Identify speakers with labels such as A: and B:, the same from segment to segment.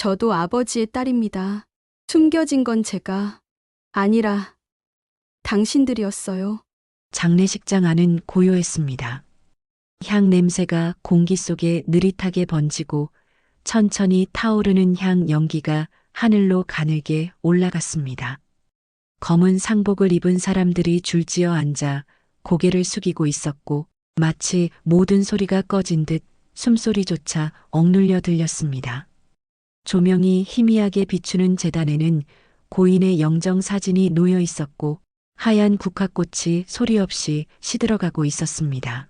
A: 저도 아버지의 딸입니다. 숨겨진 건 제가 아니라 당신들이었어요.
B: 장례식장 안은 고요했습니다. 향 냄새가 공기 속에 느릿하게 번지고 천천히 타오르는 향 연기가 하늘로 가늘게 올라갔습니다. 검은 상복을 입은 사람들이 줄지어 앉아 고개를 숙이고 있었고 마치 모든 소리가 꺼진 듯 숨소리조차 억눌려 들렸습니다. 조명이 희미하게 비추는 제단에는 고인의 영정 사진이 놓여 있었고 하얀 국화꽃이 소리 없이 시들어가고 있었습니다.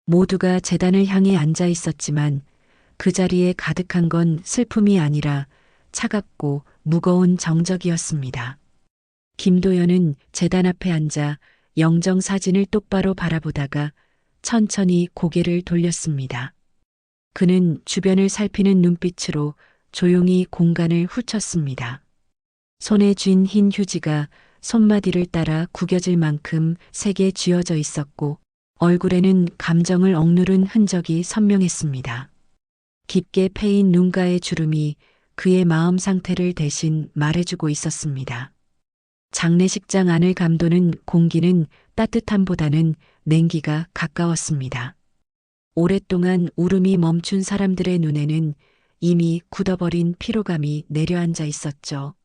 B: 모두가 제단을 향해 앉아 있었지만 그 자리에 가득한 건 슬픔이 아니라 차갑고 무거운 정적이었습니다. 김도연은 제단 앞에 앉아 영정 사진을 똑바로 바라보다가 천천히 고개를 돌렸습니다. 그는 주변을 살피는 눈빛으로 조용히 공간을 훑었습니다. 손에 쥔 흰 휴지가 손마디를 따라 구겨질 만큼 세게 쥐어져 있었고 얼굴에는 감정을 억누른 흔적이 선명했습니다. 깊게 패인 눈가의 주름이 그의 마음 상태를 대신 말해주고 있었습니다. 장례식장 안을 감도는 공기는 따뜻함보다는 냉기가 가까웠습니다. 오랫동안 울음이 멈춘 사람들의 눈에는 이미 굳어버린 피로감이 내려앉아 있었죠.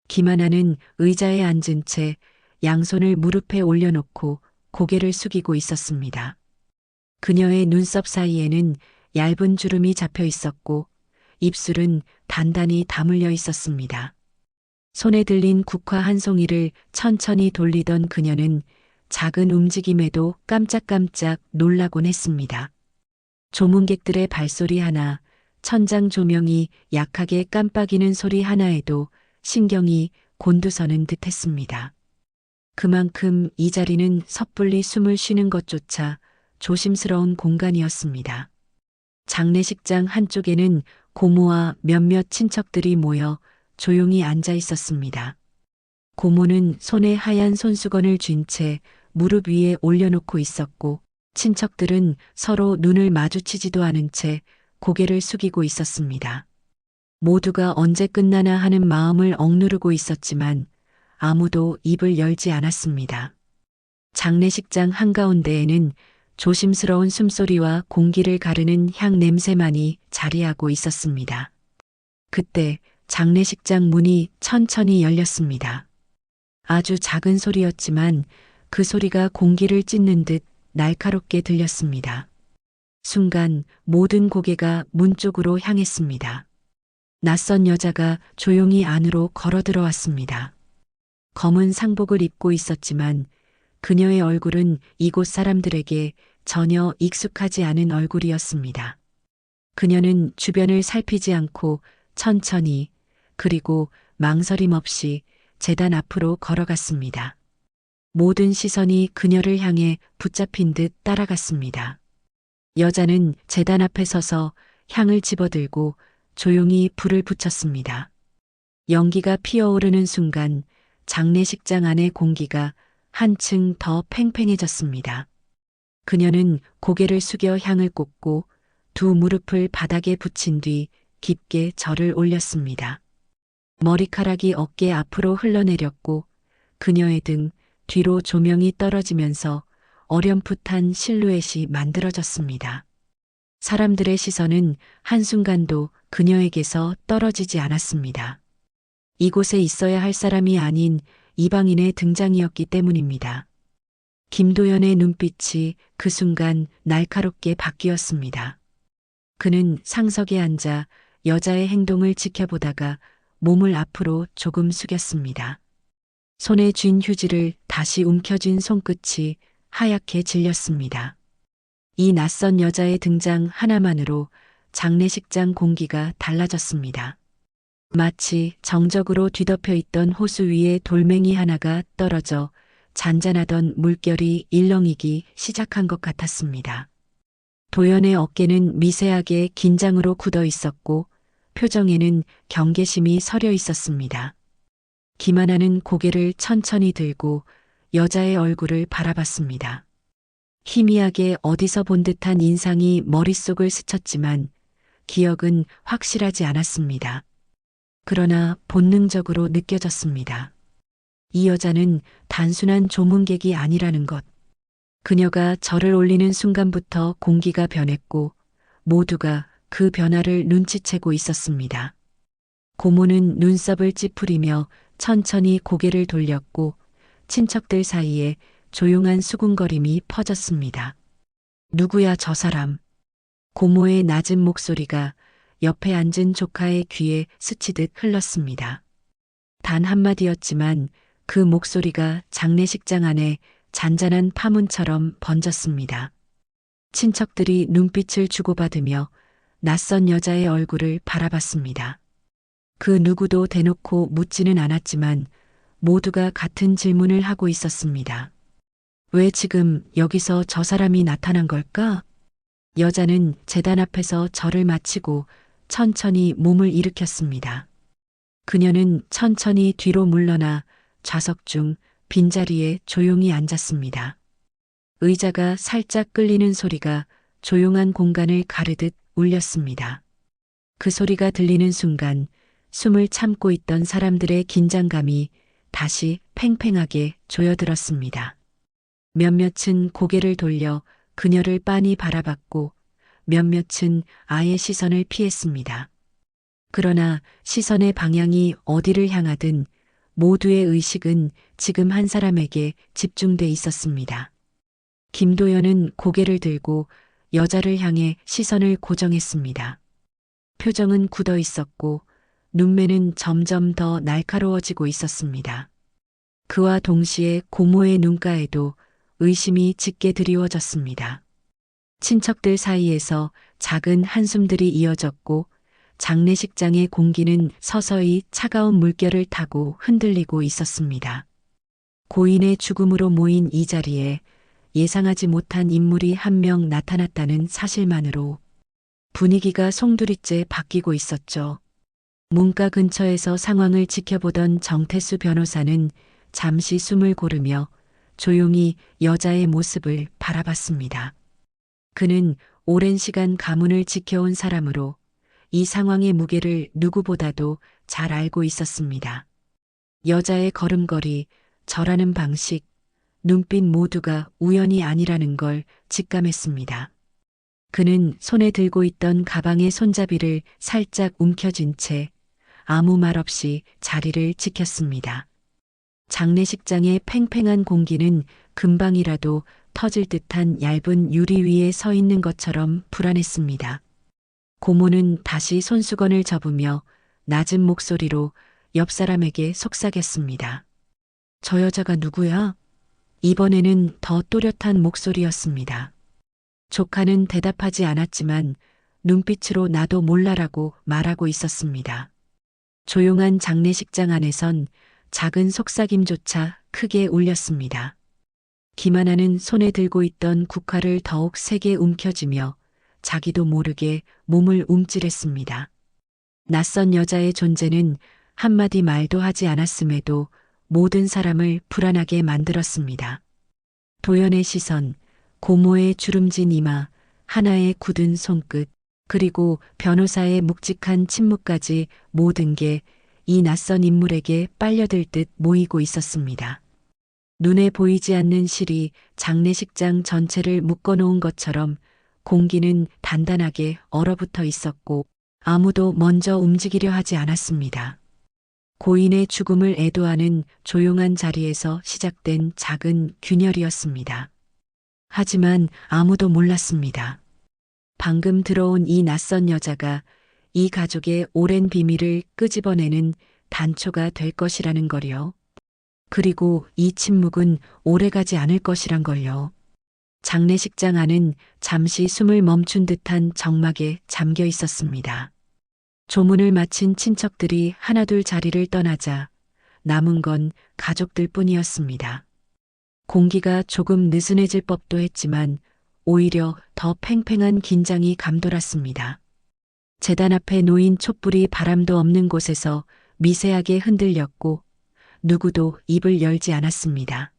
B: 김하나는 의자에 앉은 채 양손을 무릎에 올려놓고 고개를 숙이고 있었습니다. 그녀의 눈썹 사이에는 얇은 주름이 잡혀 있었고 입술은 단단히 다물려 있었습니다. 손에 들린 국화 한 송이를 천천히 돌리던 그녀는 작은 움직임에도 깜짝깜짝 놀라곤 했습니다. 조문객들의 발소리 하나, 천장 조명이 약하게 깜빡이는 소리 하나에도 신경이 곤두서는 듯 했습니다. 그만큼 이 자리는 섣불리 숨을 쉬는 것조차 조심스러운 공간이었습니다. 장례식장 한쪽에는 고모와 몇몇 친척들이 모여 조용히 앉아 있었습니다. 고모는 손에 하얀 손수건을 쥔 채 무릎 위에 올려놓고 있었고 친척들은 서로 눈을 마주치지도 않은 채 고개를 숙이고 있었습니다. 모두가 언제 끝나나 하는 마음을 억누르고 있었지만 아무도 입을 열지 않았습니다. 장례식장 한가운데에는 조심스러운 숨소리와 공기를 가르는 향 냄새만이 자리하고 있었습니다. 그때 장례식장 문이 천천히 열렸습니다. 아주 작은 소리였지만 그 소리가 공기를 찢는 듯 날카롭게 들렸습니다. 순간 모든 고개가 문 쪽으로 향했습니다. 낯선 여자가 조용히 안으로 걸어 들어왔습니다. 검은 상복을 입고 있었지만 그녀의 얼굴은 이곳 사람들에게 전혀 익숙하지 않은 얼굴이었습니다. 그녀는 주변을 살피지 않고 천천히 그리고 망설임 없이 제단 앞으로 걸어갔습니다. 모든 시선이 그녀를 향해 붙잡힌 듯 따라갔습니다. 여자는 제단 앞에 서서 향을 집어들고 조용히 불을 붙였습니다. 연기가 피어오르는 순간 장례식장 안의 공기가 한층 더 팽팽해졌습니다. 그녀는 고개를 숙여 향을 꽂고 두 무릎을 바닥에 붙인 뒤 깊게 절을 올렸습니다. 머리카락이 어깨 앞으로 흘러내렸고 그녀의 등 뒤로 조명이 떨어지면서 어렴풋한 실루엣이 만들어졌습니다. 사람들의 시선은 한순간도 그녀에게서 떨어지지 않았습니다. 이곳에 있어야 할 사람이 아닌 이방인의 등장이었기 때문입니다. 김도연의 눈빛이 그 순간 날카롭게 바뀌었습니다. 그는 상석에 앉아 여자의 행동을 지켜보다가 몸을 앞으로 조금 숙였습니다. 손에 쥔 휴지를 다시 움켜쥔 손끝이 하얗게 질렸습니다. 이 낯선 여자의 등장 하나만으로 장례식장 공기가 달라졌습니다. 마치 정적으로 뒤덮여 있던 호수 위에 돌멩이 하나가 떨어져 잔잔하던 물결이 일렁이기 시작한 것 같았습니다. 도연의 어깨는 미세하게 긴장으로 굳어 있었고 표정에는 경계심이 서려 있었습니다. 김하나는 고개를 천천히 들고 여자의 얼굴을 바라봤습니다. 희미하게 어디서 본 듯한 인상이 머릿속을 스쳤지만 기억은 확실하지 않았습니다. 그러나 본능적으로 느껴졌습니다. 이 여자는 단순한 조문객이 아니라는 것. 그녀가 절을 올리는 순간부터 공기가 변했고 모두가 그 변화를 눈치채고 있었습니다. 고모는 눈썹을 찌푸리며 천천히 고개를 돌렸고 친척들 사이에 조용한 수군거림이 퍼졌습니다. 누구야 저 사람? 고모의 낮은 목소리가 옆에 앉은 조카의 귀에 스치듯 흘렀습니다. 단 한마디였지만 그 목소리가 장례식장 안에 잔잔한 파문처럼 번졌습니다. 친척들이 눈빛을 주고받으며 낯선 여자의 얼굴을 바라봤습니다. 그 누구도 대놓고 묻지는 않았지만 모두가 같은 질문을 하고 있었습니다. 왜 지금 여기서 저 사람이 나타난 걸까? 여자는 제단 앞에서 절을 마치고 천천히 몸을 일으켰습니다. 그녀는 천천히 뒤로 물러나 좌석 중 빈자리에 조용히 앉았습니다. 의자가 살짝 끌리는 소리가 조용한 공간을 가르듯 울렸습니다. 그 소리가 들리는 순간 숨을 참고 있던 사람들의 긴장감이 다시 팽팽하게 조여들었습니다. 몇몇은 고개를 돌려 그녀를 빤히 바라봤고 몇몇은 아예 시선을 피했습니다. 그러나 시선의 방향이 어디를 향하든 모두의 의식은 지금 한 사람에게 집중돼 있었습니다. 김도연은 고개를 들고 여자를 향해 시선을 고정했습니다. 표정은 굳어 있었고 눈매는 점점 더 날카로워지고 있었습니다. 그와 동시에 고모의 눈가에도 의심이 짙게 드리워졌습니다. 친척들 사이에서 작은 한숨들이 이어졌고 장례식장의 공기는 서서히 차가운 물결을 타고 흔들리고 있었습니다. 고인의 죽음으로 모인 이 자리에 예상하지 못한 인물이 한 명 나타났다는 사실만으로 분위기가 송두리째 바뀌고 있었죠. 문가 근처에서 상황을 지켜보던 정태수 변호사는 잠시 숨을 고르며 조용히 여자의 모습을 바라봤습니다. 그는 오랜 시간 가문을 지켜온 사람으로 이 상황의 무게를 누구보다도 잘 알고 있었습니다. 여자의 걸음걸이, 절하는 방식, 눈빛 모두가 우연이 아니라는 걸 직감했습니다. 그는 손에 들고 있던 가방의 손잡이를 살짝 움켜쥔 채 아무 말 없이 자리를 지켰습니다. 장례식장의 팽팽한 공기는 금방이라도 터질 듯한 얇은 유리 위에 서 있는 것처럼 불안했습니다. 고모는 다시 손수건을 접으며 낮은 목소리로 옆 사람에게 속삭였습니다. 저 여자가 누구야? 이번에는 더 또렷한 목소리였습니다. 조카는 대답하지 않았지만 눈빛으로 나도 몰라라고 말하고 있었습니다. 조용한 장례식장 안에선 작은 속삭임조차 크게 울렸습니다. 김하나는 손에 들고 있던 국화를 더욱 세게 움켜쥐며 자기도 모르게 몸을 움찔했습니다. 낯선 여자의 존재는 한마디 말도 하지 않았음에도 모든 사람을 불안하게 만들었습니다. 도연의 시선, 고모의 주름진 이마, 하나의 굳은 손끝, 그리고 변호사의 묵직한 침묵까지 모든 게 이 낯선 인물에게 빨려들 듯 모이고 있었습니다. 눈에 보이지 않는 실이 장례식장 전체를 묶어놓은 것처럼 공기는 단단하게 얼어붙어 있었고 아무도 먼저 움직이려 하지 않았습니다. 고인의 죽음을 애도하는 조용한 자리에서 시작된 작은 균열이었습니다. 하지만 아무도 몰랐습니다. 방금 들어온 이 낯선 여자가 이 가족의 오랜 비밀을 끄집어내는 단초가 될 것이라는 걸요. 그리고 이 침묵은 오래가지 않을 것이란 걸요. 장례식장 안은 잠시 숨을 멈춘 듯한 적막에 잠겨 있었습니다. 조문을 마친 친척들이 하나둘 자리를 떠나자 남은 건 가족들 뿐이었습니다. 공기가 조금 느슨해질 법도 했지만 오히려 더 팽팽한 긴장이 감돌았습니다. 제단 앞에 놓인 촛불이 바람도 없는 곳에서 미세하게 흔들렸고 누구도 입을 열지 않았습니다.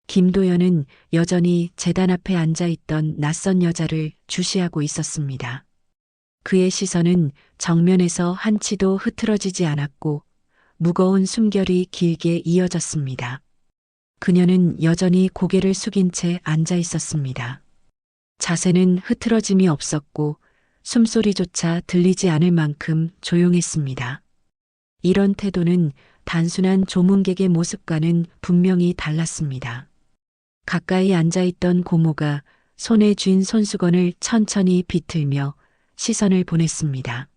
B: 김도연은 여전히 제단 앞에 앉아 있던 낯선 여자를 주시하고 있었습니다. 그의 시선은 정면에서 한치도 흐트러지지 않았고 무거운 숨결이 길게 이어졌습니다. 그녀는 여전히 고개를 숙인 채 앉아 있었습니다. 자세는 흐트러짐이 없었고 숨소리조차 들리지 않을 만큼 조용했습니다. 이런 태도는 단순한 조문객의 모습과는 분명히 달랐습니다. 가까이 앉아있던 고모가 손에 쥔 손수건을 천천히 비틀며 시선을 보냈습니다.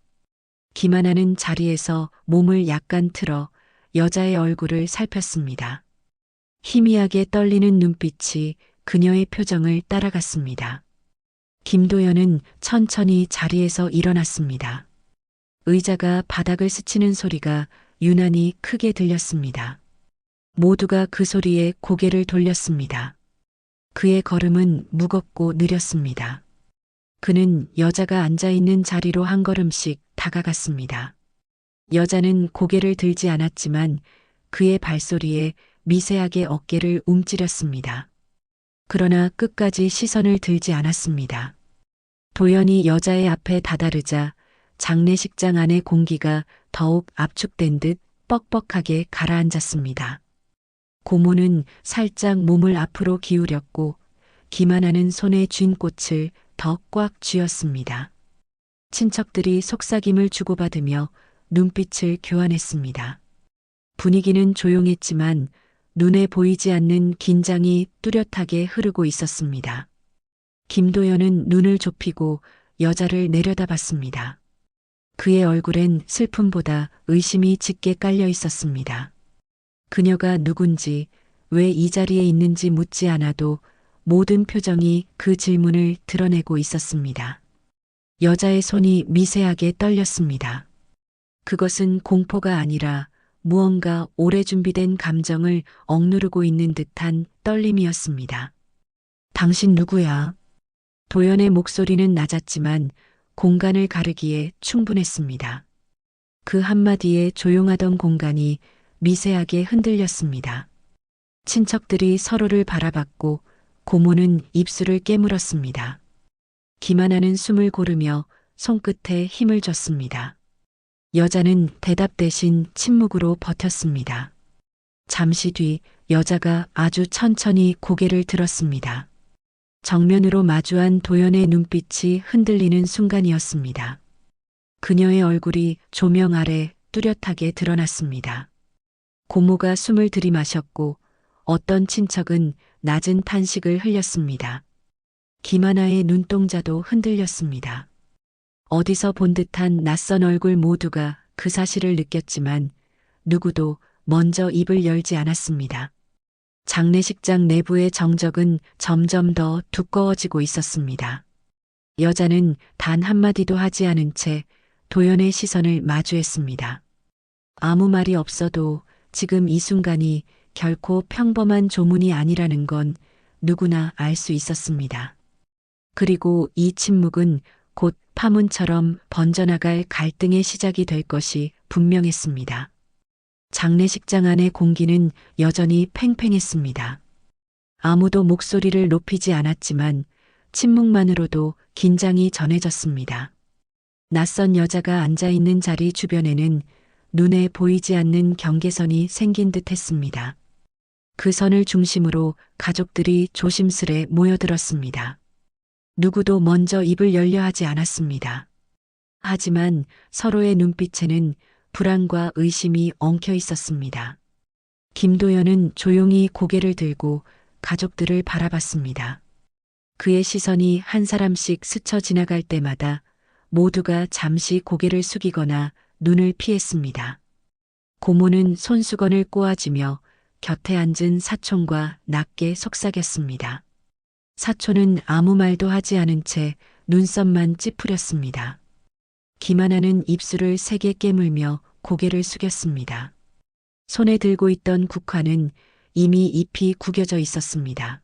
B: 김하나는 자리에서 몸을 약간 틀어 여자의 얼굴을 살폈습니다. 희미하게 떨리는 눈빛이 그녀의 표정을 따라갔습니다. 김도연은 천천히 자리에서 일어났습니다. 의자가 바닥을 스치는 소리가 유난히 크게 들렸습니다. 모두가 그 소리에 고개를 돌렸습니다. 그의 걸음은 무겁고 느렸습니다. 그는 여자가 앉아있는 자리로 한 걸음씩 다가갔습니다. 여자는 고개를 들지 않았지만 그의 발소리에 미세하게 어깨를 움츠렸습니다. 그러나 끝까지 시선을 들지 않았습니다. 도연이 여자의 앞에 다다르자 장례식장 안의 공기가 더욱 압축된 듯 뻑뻑하게 가라앉았습니다. 고모는 살짝 몸을 앞으로 기울였고 김하나는 손에 쥔 꽃을 더 꽉 쥐었습니다. 친척들이 속삭임을 주고받으며 눈빛을 교환했습니다. 분위기는 조용했지만 눈에 보이지 않는 긴장이 뚜렷하게 흐르고 있었습니다. 김도연은 눈을 좁히고 여자를 내려다봤습니다. 그의 얼굴엔 슬픔보다 의심이 짙게 깔려 있었습니다. 그녀가 누군지, 왜 이 자리에 있는지 묻지 않아도 모든 표정이 그 질문을 드러내고 있었습니다. 여자의 손이 미세하게 떨렸습니다. 그것은 공포가 아니라 무언가 오래 준비된 감정을 억누르고 있는 듯한 떨림이었습니다. 당신 누구야? 도연의 목소리는 낮았지만 공간을 가르기에 충분했습니다. 그 한마디에 조용하던 공간이 미세하게 흔들렸습니다. 친척들이 서로를 바라봤고 고모는 입술을 깨물었습니다. 김하나는 숨을 고르며 손끝에 힘을 줬습니다. 여자는 대답 대신 침묵으로 버텼습니다. 잠시 뒤 여자가 아주 천천히 고개를 들었습니다. 정면으로 마주한 도연의 눈빛이 흔들리는 순간이었습니다. 그녀의 얼굴이 조명 아래 뚜렷하게 드러났습니다. 고모가 숨을 들이마셨고 어떤 친척은 낮은 탄식을 흘렸습니다. 김하나의 눈동자도 흔들렸습니다. 어디서 본 듯한 낯선 얼굴 모두가 그 사실을 느꼈지만 누구도 먼저 입을 열지 않았습니다. 장례식장 내부의 정적은 점점 더 두꺼워지고 있었습니다. 여자는 단 한마디도 하지 않은 채 도연의 시선을 마주했습니다. 아무 말이 없어도 지금 이 순간이 결코 평범한 조문이 아니라는 건 누구나 알 수 있었습니다. 그리고 이 침묵은 곧 파문처럼 번져나갈 갈등의 시작이 될 것이 분명했습니다. 장례식장 안의 공기는 여전히 팽팽했습니다. 아무도 목소리를 높이지 않았지만 침묵만으로도 긴장이 전해졌습니다. 낯선 여자가 앉아있는 자리 주변에는 눈에 보이지 않는 경계선이 생긴 듯 했습니다. 그 선을 중심으로 가족들이 조심스레 모여들었습니다. 누구도 먼저 입을 열려 하지 않았습니다. 하지만 서로의 눈빛에는 불안과 의심이 엉켜 있었습니다. 김도연은 조용히 고개를 들고 가족들을 바라봤습니다. 그의 시선이 한 사람씩 스쳐 지나갈 때마다 모두가 잠시 고개를 숙이거나 눈을 피했습니다. 고모는 손수건을 꼬아쥐며 곁에 앉은 사촌과 낮게 속삭였습니다. 사촌은 아무 말도 하지 않은 채 눈썹만 찌푸렸습니다. 김하나는 입술을 세게 깨물며 고개를 숙였습니다. 손에 들고 있던 국화는 이미 잎이 구겨져 있었습니다.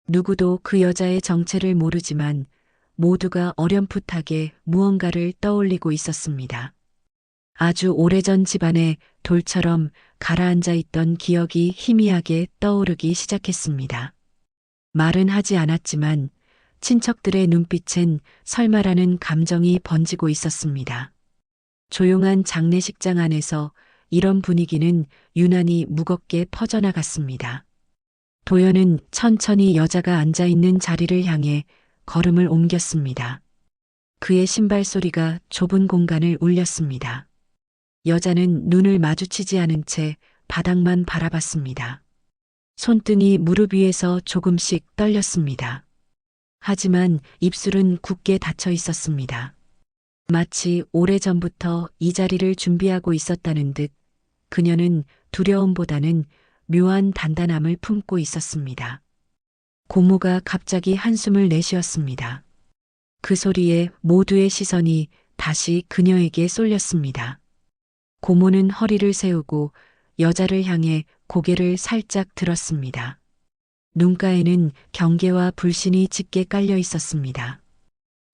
B: 누구도 그 여자의 정체를 모르지만 모두가 어렴풋하게 무언가를 떠올리고 있었습니다. 아주 오래전 집안에 돌처럼 가라앉아 있던 기억이 희미하게 떠오르기 시작했습니다. 말은 하지 않았지만 친척들의 눈빛엔 설마라는 감정이 번지고 있었습니다. 조용한 장례식장 안에서 이런 분위기는 유난히 무겁게 퍼져나갔습니다. 도연은 천천히 여자가 앉아 있는 자리를 향해 걸음을 옮겼습니다. 그의 신발 소리가 좁은 공간을 울렸습니다. 여자는 눈을 마주치지 않은 채 바닥만 바라봤습니다. 손등이 무릎 위에서 조금씩 떨렸습니다. 하지만 입술은 굳게 닫혀 있었습니다. 마치 오래전부터 이 자리를 준비하고 있었다는 듯 그녀는 두려움보다는 묘한 단단함을 품고 있었습니다. 고모가 갑자기 한숨을 내쉬었습니다. 그 소리에 모두의 시선이 다시 그녀에게 쏠렸습니다. 고모는 허리를 세우고 여자를 향해 고개를 살짝 들었습니다. 눈가에는 경계와 불신이 짙게 깔려 있었습니다.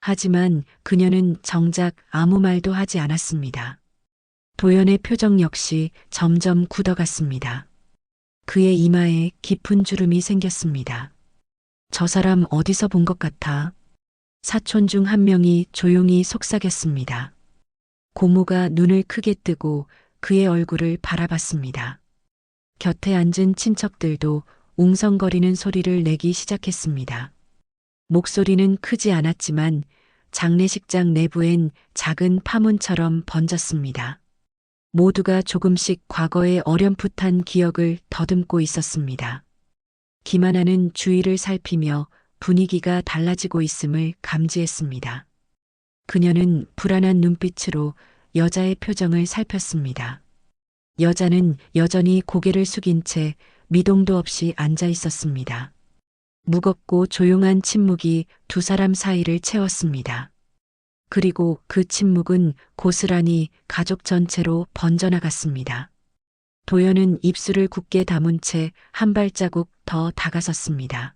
B: 하지만 그녀는 정작 아무 말도 하지 않았습니다. 도연의 표정 역시 점점 굳어갔습니다. 그의 이마에 깊은 주름이 생겼습니다. 저 사람 어디서 본 것 같아? 사촌 중 한 명이 조용히 속삭였습니다. 고모가 눈을 크게 뜨고 그의 얼굴을 바라봤습니다. 곁에 앉은 친척들도 웅성거리는 소리를 내기 시작했습니다. 목소리는 크지 않았지만 장례식장 내부엔 작은 파문처럼 번졌습니다. 모두가 조금씩 과거의 어렴풋한 기억을 더듬고 있었습니다. 김하나는 주위를 살피며 분위기가 달라지고 있음을 감지했습니다. 그녀는 불안한 눈빛으로 여자의 표정을 살폈습니다. 여자는 여전히 고개를 숙인 채 미동도 없이 앉아 있었습니다. 무겁고 조용한 침묵이 두 사람 사이를 채웠습니다. 그리고 그 침묵은 고스란히 가족 전체로 번져나갔습니다. 도연은 입술을 굳게 다문 채 한 발자국 더 다가섰습니다.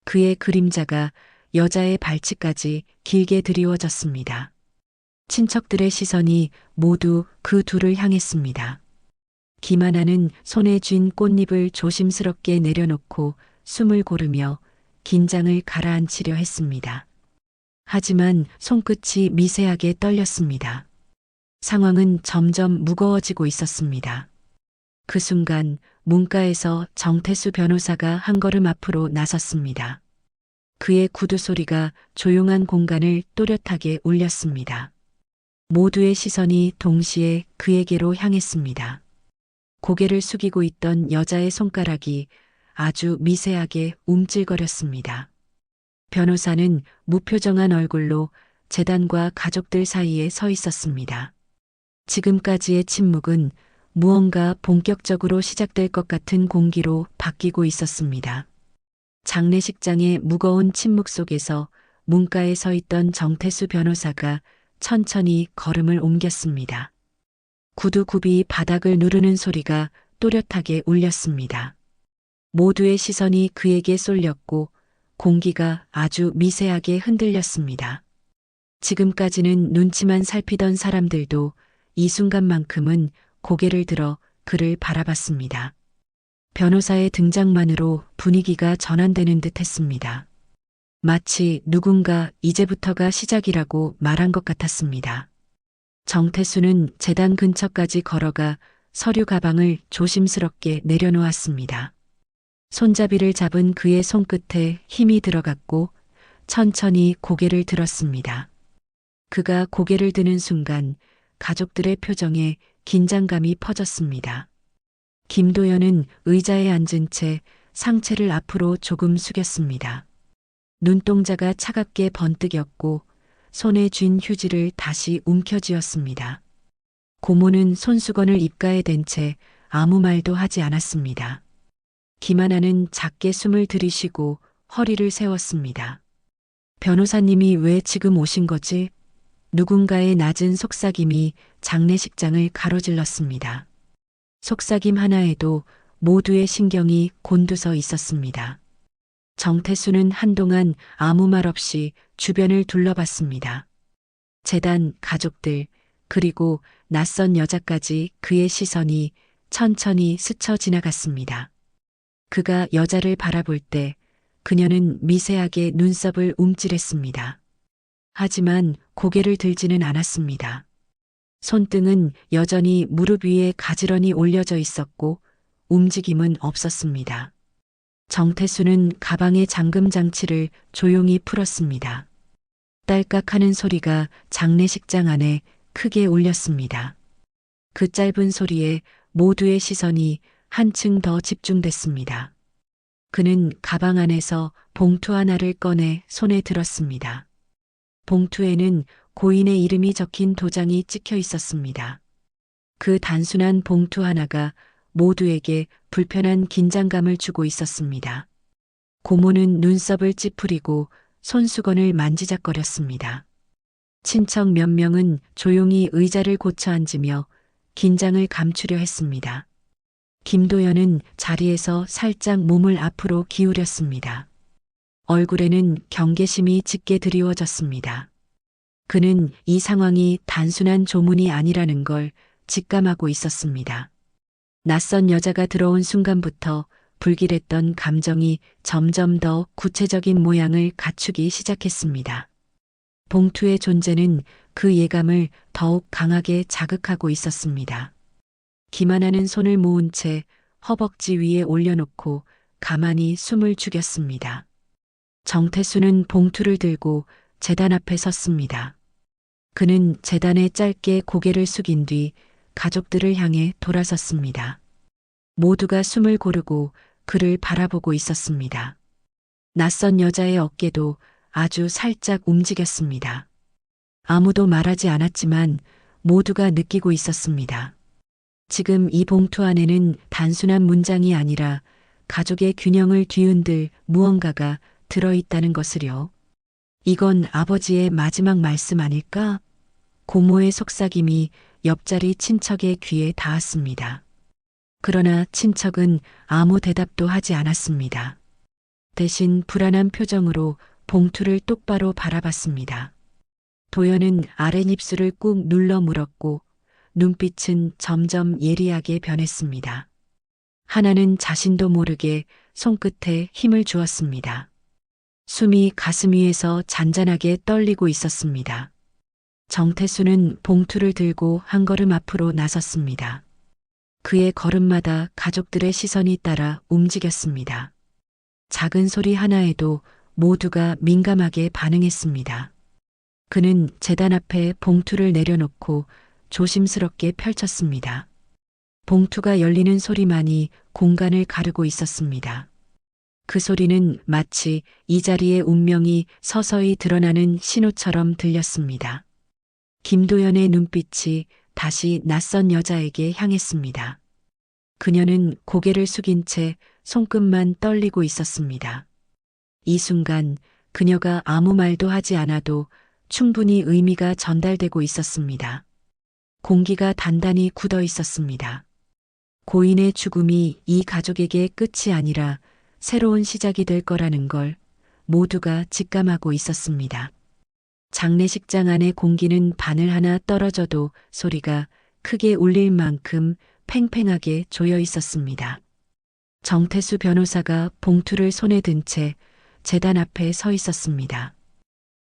B: 그의 그림자가 여자의 발치까지 길게 드리워졌습니다. 친척들의 시선이 모두 그 둘을 향했습니다. 김하나는 손에 쥔 꽃잎을 조심스럽게 내려놓고 숨을 고르며 긴장을 가라앉히려 했습니다. 하지만 손끝이 미세하게 떨렸습니다. 상황은 점점 무거워지고 있었습니다. 그 순간 문가에서 정태수 변호사가 한 걸음 앞으로 나섰습니다. 그의 구두 소리가 조용한 공간을 또렷하게 울렸습니다. 모두의 시선이 동시에 그에게로 향했습니다. 고개를 숙이고 있던 여자의 손가락이 아주 미세하게 움찔거렸습니다. 변호사는 무표정한 얼굴로 재단과 가족들 사이에 서 있었습니다. 지금까지의 침묵은 무언가 본격적으로 시작될 것 같은 공기로 바뀌고 있었습니다. 장례식장의 무거운 침묵 속에서 문가에 서 있던 정태수 변호사가 천천히 걸음을 옮겼습니다. 구두굽이 바닥을 누르는 소리가 또렷하게 울렸습니다. 모두의 시선이 그에게 쏠렸고 공기가 아주 미세하게 흔들렸습니다. 지금까지는 눈치만 살피던 사람들도 이 순간만큼은 고개를 들어 그를 바라봤습니다. 변호사의 등장만으로 분위기가 전환되는 듯 했습니다. 마치 누군가 이제부터가 시작이라고 말한 것 같았습니다. 정태수는 재단 근처까지 걸어가 서류 가방을 조심스럽게 내려놓았습니다. 손잡이를 잡은 그의 손끝에 힘이 들어갔고 천천히 고개를 들었습니다. 그가 고개를 드는 순간 가족들의 표정에 긴장감이 퍼졌습니다. 김도연은 의자에 앉은 채 상체를 앞으로 조금 숙였습니다. 눈동자가 차갑게 번뜩였고 손에 쥔 휴지를 다시 움켜쥐었습니다. 고모는 손수건을 입가에 댄 채 아무 말도 하지 않았습니다. 김하나는 작게 숨을 들이쉬고 허리를 세웠습니다. 변호사님이 왜 지금 오신 거지? 누군가의 낮은 속삭임이 장례식장을 가로질렀습니다. 속삭임 하나에도 모두의 신경이 곤두서 있었습니다. 정태수는 한동안 아무 말 없이 주변을 둘러봤습니다. 재단, 가족들, 그리고 낯선 여자까지 그의 시선이 천천히 스쳐 지나갔습니다. 그가 여자를 바라볼 때 그녀는 미세하게 눈썹을 움찔했습니다. 하지만 고개를 들지는 않았습니다. 손등은 여전히 무릎 위에 가지런히 올려져 있었고 움직임은 없었습니다. 정태수는 가방의 잠금 장치를 조용히 풀었습니다. 딸깍하는 소리가 장례식장 안에 크게 울렸습니다. 그 짧은 소리에 모두의 시선이 한층 더 집중됐습니다. 그는 가방 안에서 봉투 하나를 꺼내 손에 들었습니다. 봉투에는 고인의 이름이 적힌 도장이 찍혀 있었습니다. 그 단순한 봉투 하나가 모두에게 불편한 긴장감을 주고 있었습니다. 고모는 눈썹을 찌푸리고 손수건을 만지작거렸습니다. 친척 몇 명은 조용히 의자를 고쳐 앉으며 긴장을 감추려 했습니다. 김도연은 자리에서 살짝 몸을 앞으로 기울였습니다. 얼굴에는 경계심이 짙게 드리워졌습니다. 그는 이 상황이 단순한 조문이 아니라는 걸 직감하고 있었습니다. 낯선 여자가 들어온 순간부터 불길했던 감정이 점점 더 구체적인 모양을 갖추기 시작했습니다. 봉투의 존재는 그 예감을 더욱 강하게 자극하고 있었습니다. 기만하는 손을 모은 채 허벅지 위에 올려놓고 가만히 숨을 죽였습니다. 정태수는 봉투를 들고 제단 앞에 섰습니다. 그는 제단에 짧게 고개를 숙인 뒤 가족들을 향해 돌아섰습니다. 모두가 숨을 고르고 그를 바라보고 있었습니다. 낯선 여자의 어깨도 아주 살짝 움직였습니다. 아무도 말하지 않았지만 모두가 느끼고 있었습니다. 지금 이 봉투 안에는 단순한 문장이 아니라 가족의 균형을 뒤흔들 무언가가 들어있다는 것을요. 이건 아버지의 마지막 말씀 아닐까? 고모의 속삭임이 옆자리 친척의 귀에 닿았습니다. 그러나 친척은 아무 대답도 하지 않았습니다. 대신 불안한 표정으로 봉투를 똑바로 바라봤습니다. 도연은 아랫입술을 꾹 눌러 물었고 눈빛은 점점 예리하게 변했습니다. 하나는 자신도 모르게 손끝에 힘을 주었습니다. 숨이 가슴 위에서 잔잔하게 떨리고 있었습니다. 정태수는 봉투를 들고 한 걸음 앞으로 나섰습니다. 그의 걸음마다 가족들의 시선이 따라 움직였습니다. 작은 소리 하나에도 모두가 민감하게 반응했습니다. 그는 제단 앞에 봉투를 내려놓고 조심스럽게 펼쳤습니다. 봉투가 열리는 소리만이 공간을 가르고 있었습니다. 그 소리는 마치 이 자리의 운명이 서서히 드러나는 신호처럼 들렸습니다. 김도연의 눈빛이 다시 낯선 여자에게 향했습니다. 그녀는 고개를 숙인 채 손끝만 떨리고 있었습니다. 이 순간 그녀가 아무 말도 하지 않아도 충분히 의미가 전달되고 있었습니다. 공기가 단단히 굳어 있었습니다. 고인의 죽음이 이 가족에게 끝이 아니라 새로운 시작이 될 거라는 걸 모두가 직감하고 있었습니다. 장례식장 안의 공기는 바늘 하나 떨어져도 소리가 크게 울릴 만큼 팽팽하게 조여 있었습니다. 정태수 변호사가 봉투를 손에 든 채 제단 앞에 서 있었습니다.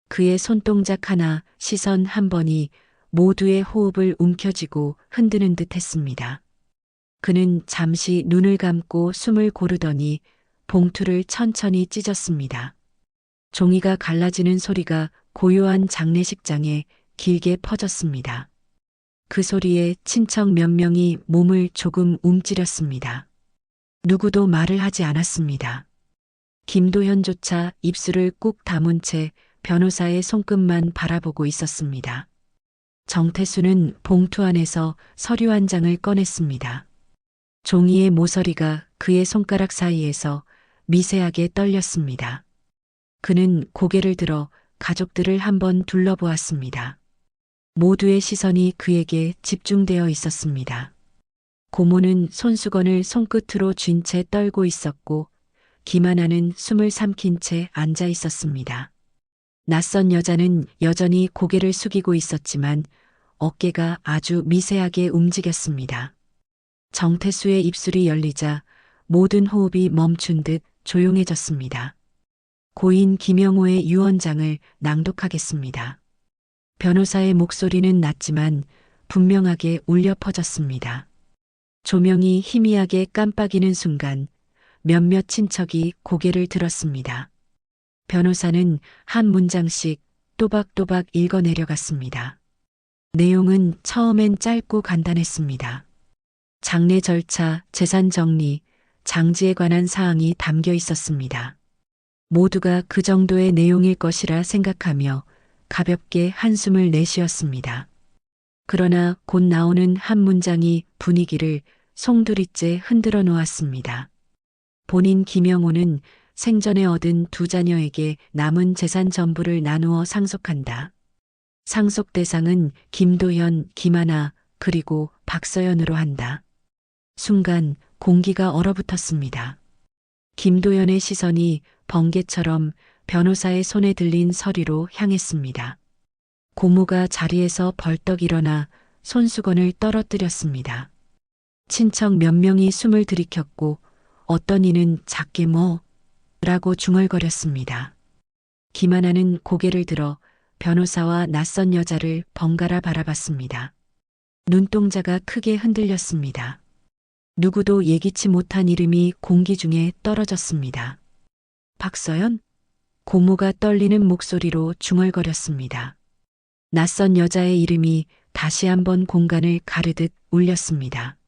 B: 그의 손동작 하나, 시선 한 번이 모두의 호흡을 움켜쥐고 흔드는 듯 했습니다. 그는 잠시 눈을 감고 숨을 고르더니 봉투를 천천히 찢었습니다. 종이가 갈라지는 소리가 고요한 장례식장에 길게 퍼졌습니다. 그 소리에 친척 몇 명이 몸을 조금 움츠렸습니다. 누구도 말을 하지 않았습니다. 김도현조차 입술을 꾹 다문 채 변호사의 손끝만 바라보고 있었습니다. 정태수는 봉투 안에서 서류 한 장을 꺼냈습니다. 종이의 모서리가 그의 손가락 사이에서 미세하게 떨렸습니다. 그는 고개를 들어 가족들을 한번 둘러보았습니다. 모두의 시선이 그에게 집중되어 있었습니다. 고모는 손수건을 손끝으로 쥔 채 떨고 있었고 김하나는 숨을 삼킨 채 앉아 있었습니다. 낯선 여자는 여전히 고개를 숙이고 있었지만 어깨가 아주 미세하게 움직였습니다. 정태수의 입술이 열리자 모든 호흡이 멈춘 듯 조용해졌습니다. 고인 김영호의 유언장을 낭독하겠습니다. 변호사의 목소리는 낮지만 분명하게 울려 퍼졌습니다. 조명이 희미하게 깜빡이는 순간 몇몇 친척이 고개를 들었습니다. 변호사는 한 문장씩 또박또박 읽어 내려갔습니다. 내용은 처음엔 짧고 간단했습니다. 장례 절차, 재산 정리, 장지에 관한 사항이 담겨 있었습니다. 모두가 그 정도의 내용일 것이라 생각하며 가볍게 한숨을 내쉬었습니다. 그러나 곧 나오는 한 문장이 분위기를 송두리째 흔들어 놓았습니다. 본인 김영호는 생전에 얻은 두 자녀에게 남은 재산 전부를 나누어 상속한다. 상속 대상은 김도현, 김하나, 그리고 박서연으로 한다. 순간 공기가 얼어붙었습니다. 김도연의 시선이 번개처럼 변호사의 손에 들린 서류로 향했습니다. 고모가 자리에서 벌떡 일어나 손수건을 떨어뜨렸습니다. 친척 몇 명이 숨을 들이켰고 어떤 이는 작게 라고 중얼거렸습니다. 김하나는 고개를 들어 변호사와 낯선 여자를 번갈아 바라봤습니다. 눈동자가 크게 흔들렸습니다. 누구도 예기치 못한 이름이 공기 중에 떨어졌습니다. 박서연? 고모가 떨리는 목소리로 중얼거렸습니다. 낯선 여자의 이름이 다시 한번 공간을 가르듯 울렸습니다.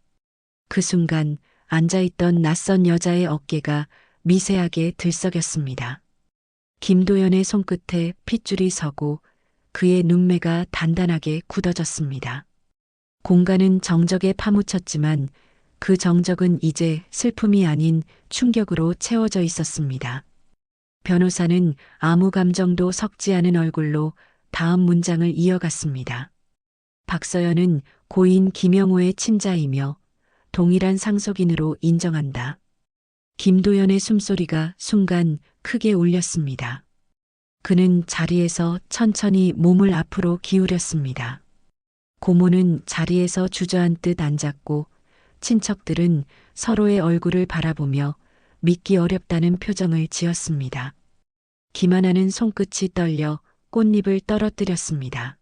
B: 그 순간 앉아있던 낯선 여자의 어깨가 미세하게 들썩였습니다. 김도연의 손끝에 핏줄이 서고 그의 눈매가 단단하게 굳어졌습니다. 공간은 정적에 파묻혔지만 그 정적은 이제 슬픔이 아닌 충격으로 채워져 있었습니다. 변호사는 아무 감정도 섞지 않은 얼굴로 다음 문장을 이어갔습니다. 박서연은 고인 김영호의 친자이며 동일한 상속인으로 인정한다. 김도연의 숨소리가 순간 크게 울렸습니다. 그는 자리에서 천천히 몸을 앞으로 기울였습니다. 고모는 자리에서 주저앉듯 앉았고 친척들은 서로의 얼굴을 바라보며 믿기 어렵다는 표정을 지었습니다. 김하나는 손끝이 떨려 꽃잎을 떨어뜨렸습니다.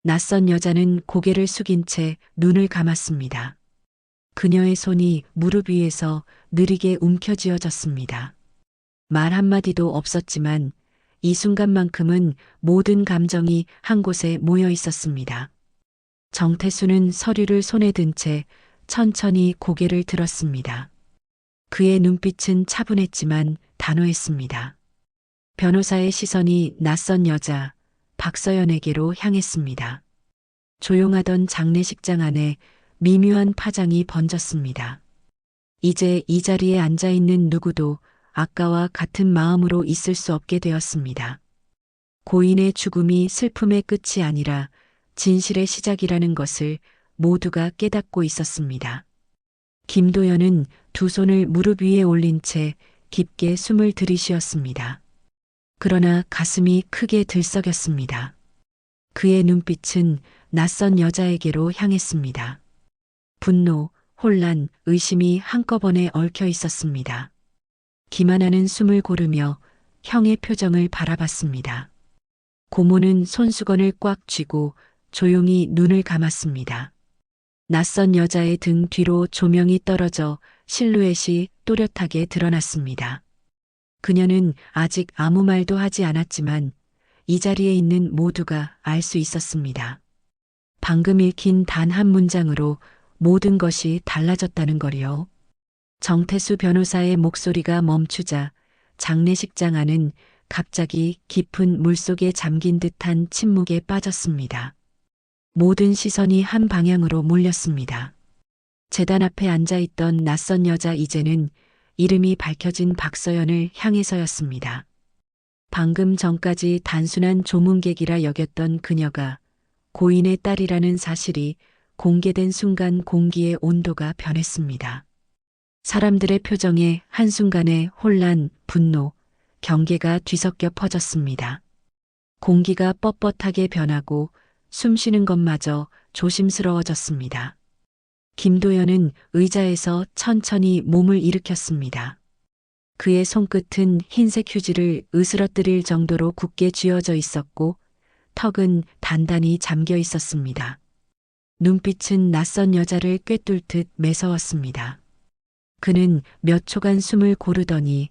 B: 낯선 여자는 고개를 숙인 채 눈을 감았습니다. 그녀의 손이 무릎 위에서 느리게 움켜쥐어졌습니다. 말 한마디도 없었지만 이 순간만큼은 모든 감정이 한 곳에 모여 있었습니다. 정태수는 서류를 손에 든 채 천천히 고개를 들었습니다. 그의 눈빛은 차분했지만 단호했습니다. 변호사의 시선이 낯선 여자 박서연에게로 향했습니다. 조용하던 장례식장 안에 미묘한 파장이 번졌습니다. 이제 이 자리에 앉아 있는 누구도 아까와 같은 마음으로 있을 수 없게 되었습니다. 고인의 죽음이 슬픔의 끝이 아니라 진실의 시작이라는 것을 모두가 깨닫고 있었습니다. 김도연은 두 손을 무릎 위에 올린 채 깊게 숨을 들이쉬었습니다. 그러나 가슴이 크게 들썩였습니다. 그의 눈빛은 낯선 여자에게로 향했습니다. 분노, 혼란, 의심이 한꺼번에 얽혀 있었습니다. 김하나는 숨을 고르며 형의 표정을 바라봤습니다. 고모는 손수건을 꽉 쥐고 조용히 눈을 감았습니다. 낯선 여자의 등 뒤로 조명이 떨어져 실루엣이 또렷하게 드러났습니다. 그녀는 아직 아무 말도 하지 않았지만 이 자리에 있는 모두가 알 수 있었습니다. 방금 읽힌 단 한 문장으로 모든 것이 달라졌다는 거리요. 정태수 변호사의 목소리가 멈추자 장례식장 안은 갑자기 깊은 물속에 잠긴 듯한 침묵에 빠졌습니다. 모든 시선이 한 방향으로 몰렸습니다. 제단 앞에 앉아있던 낯선 여자 이제는 이름이 밝혀진 박서연을 향해서였습니다. 방금 전까지 단순한 조문객이라 여겼던 그녀가 고인의 딸이라는 사실이 공개된 순간 공기의 온도가 변했습니다. 사람들의 표정에 한순간에 혼란, 분노, 경계가 뒤섞여 퍼졌습니다. 공기가 뻣뻣하게 변하고 숨쉬는 것마저 조심스러워졌습니다. 김도연은 의자에서 천천히 몸을 일으켰습니다. 그의 손끝은 흰색 휴지를 으스러뜨릴 정도로 굳게 쥐어져 있었고 턱은 단단히 잠겨 있었습니다. 눈빛은 낯선 여자를 꿰뚫듯 매서웠습니다. 그는 몇 초간 숨을 고르더니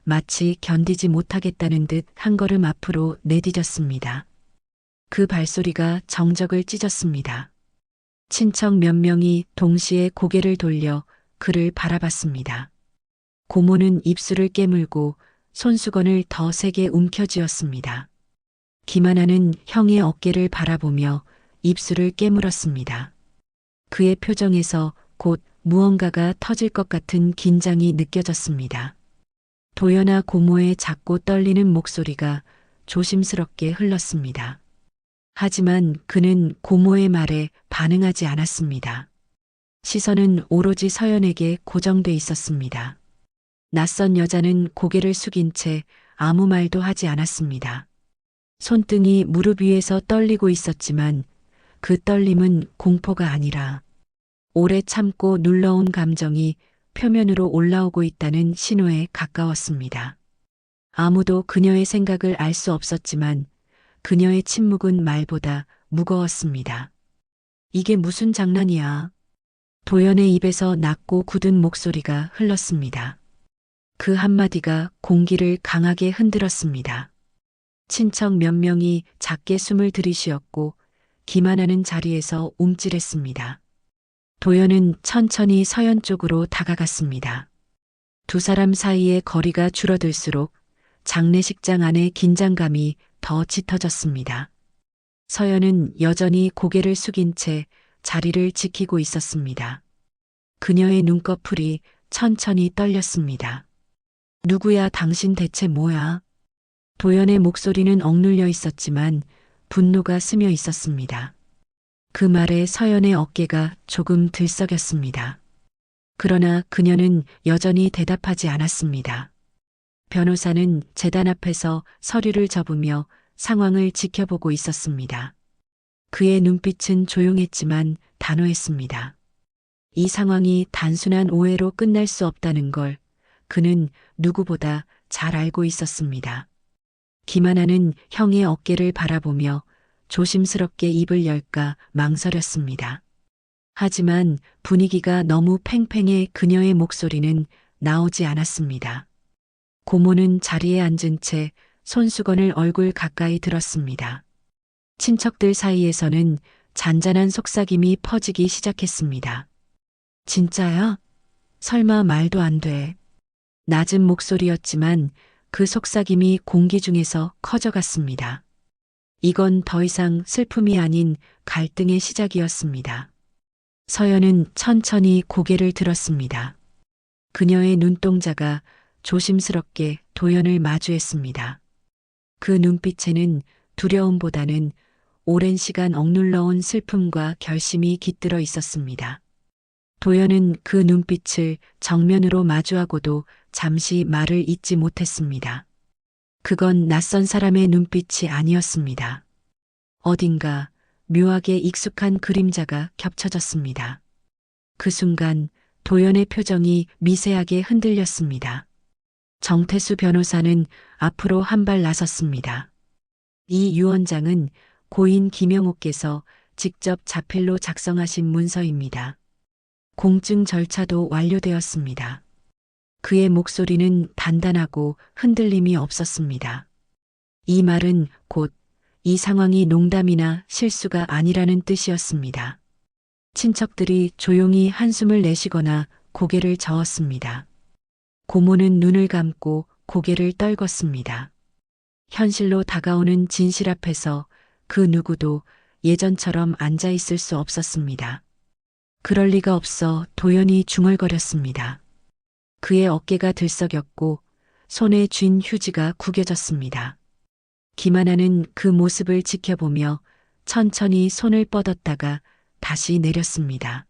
B: 마치 견디지 못하겠다는 듯 한 걸음 앞으로 내디뎠습니다. 그 발소리가 정적을 찢었습니다. 친척 몇 명이 동시에 고개를 돌려 그를 바라봤습니다. 고모는 입술을 깨물고 손수건을 더 세게 움켜쥐었습니다. 김하나는 형의 어깨를 바라보며 입술을 깨물었습니다. 그의 표정에서 곧 무언가가 터질 것 같은 긴장이 느껴졌습니다. 도연아 고모의 작고 떨리는 목소리가 조심스럽게 흘렀습니다. 하지만 그는 고모의 말에 반응하지 않았습니다. 시선은 오로지 서연에게 고정돼 있었습니다. 낯선 여자는 고개를 숙인 채 아무 말도 하지 않았습니다. 손등이 무릎 위에서 떨리고 있었지만 그 떨림은 공포가 아니라 오래 참고 눌러온 감정이 표면으로 올라오고 있다는 신호에 가까웠습니다. 아무도 그녀의 생각을 알 수 없었지만 그녀의 침묵은 말보다 무거웠습니다. 이게 무슨 장난이야? 도연의 입에서 낮고 굳은 목소리가 흘렀습니다. 그 한마디가 공기를 강하게 흔들었습니다. 친척 몇 명이 작게 숨을 들이쉬었고 기만하는 자리에서 움찔했습니다. 도연은 천천히 서연 쪽으로 다가갔습니다. 두 사람 사이의 거리가 줄어들수록 장례식장 안의 긴장감이 더 짙어졌습니다. 서연은 여전히 고개를 숙인 채 자리를 지키고 있었습니다. 그녀의 눈꺼풀이 천천히 떨렸습니다. 누구야, 당신 대체 뭐야? 도연의 목소리는 억눌려 있었지만 분노가 스며 있었습니다. 그 말에 서연의 어깨가 조금 들썩였습니다. 그러나 그녀는 여전히 대답하지 않았습니다. 변호사는 재단 앞에서 서류를 접으며 상황을 지켜보고 있었습니다. 그의 눈빛은 조용했지만 단호했습니다. 이 상황이 단순한 오해로 끝날 수 없다는 걸 그는 누구보다 잘 알고 있었습니다. 김하나는 형의 어깨를 바라보며 조심스럽게 입을 열까 망설였습니다. 하지만 분위기가 너무 팽팽해 그녀의 목소리는 나오지 않았습니다. 고모는 자리에 앉은 채 손수건을 얼굴 가까이 들었습니다. 친척들 사이에서는 잔잔한 속삭임이 퍼지기 시작했습니다. 진짜야? 설마 말도 안 돼. 낮은 목소리였지만 그 속삭임이 공기 중에서 커져갔습니다. 이건 더 이상 슬픔이 아닌 갈등의 시작이었습니다. 서연은 천천히 고개를 들었습니다. 그녀의 눈동자가 조심스럽게 도연을 마주했습니다. 그 눈빛에는 두려움보다는 오랜 시간 억눌러온 슬픔과 결심이 깃들어 있었습니다. 도연은 그 눈빛을 정면으로 마주하고도 잠시 말을 잇지 못했습니다. 그건 낯선 사람의 눈빛이 아니었습니다. 어딘가 묘하게 익숙한 그림자가 겹쳐졌습니다. 그 순간 도연의 표정이 미세하게 흔들렸습니다. 정태수 변호사는 앞으로 한 발 나섰습니다. 이 유언장은 고인 김영옥께서 직접 자필로 작성하신 문서입니다. 공증 절차도 완료되었습니다. 그의 목소리는 단단하고 흔들림이 없었습니다. 이 말은 곧 이 상황이 농담이나 실수가 아니라는 뜻이었습니다. 친척들이 조용히 한숨을 내쉬거나 고개를 저었습니다. 고모는 눈을 감고 고개를 떨궜습니다. 현실로 다가오는 진실 앞에서 그 누구도 예전처럼 앉아 있을 수 없었습니다. 그럴 리가 없어 도연이 중얼거렸습니다. 그의 어깨가 들썩였고 손에 쥔 휴지가 구겨졌습니다. 김하나는 그 모습을 지켜보며 천천히 손을 뻗었다가 다시 내렸습니다.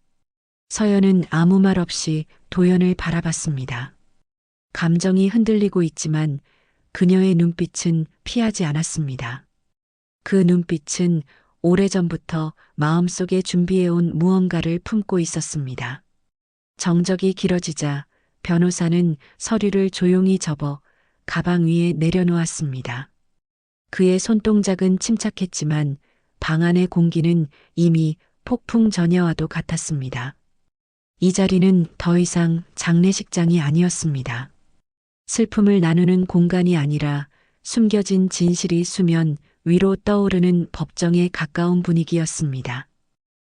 B: 서연은 아무 말 없이 도연을 바라봤습니다. 감정이 흔들리고 있지만 그녀의 눈빛은 피하지 않았습니다. 그 눈빛은 오래전부터 마음속에 준비해온 무언가를 품고 있었습니다. 정적이 길어지자 변호사는 서류를 조용히 접어 가방 위에 내려놓았습니다. 그의 손동작은 침착했지만 방 안의 공기는 이미 폭풍 전야와도 같았습니다. 이 자리는 더 이상 장례식장이 아니었습니다. 슬픔을 나누는 공간이 아니라 숨겨진 진실이 수면 위로 떠오르는 법정에 가까운 분위기였습니다.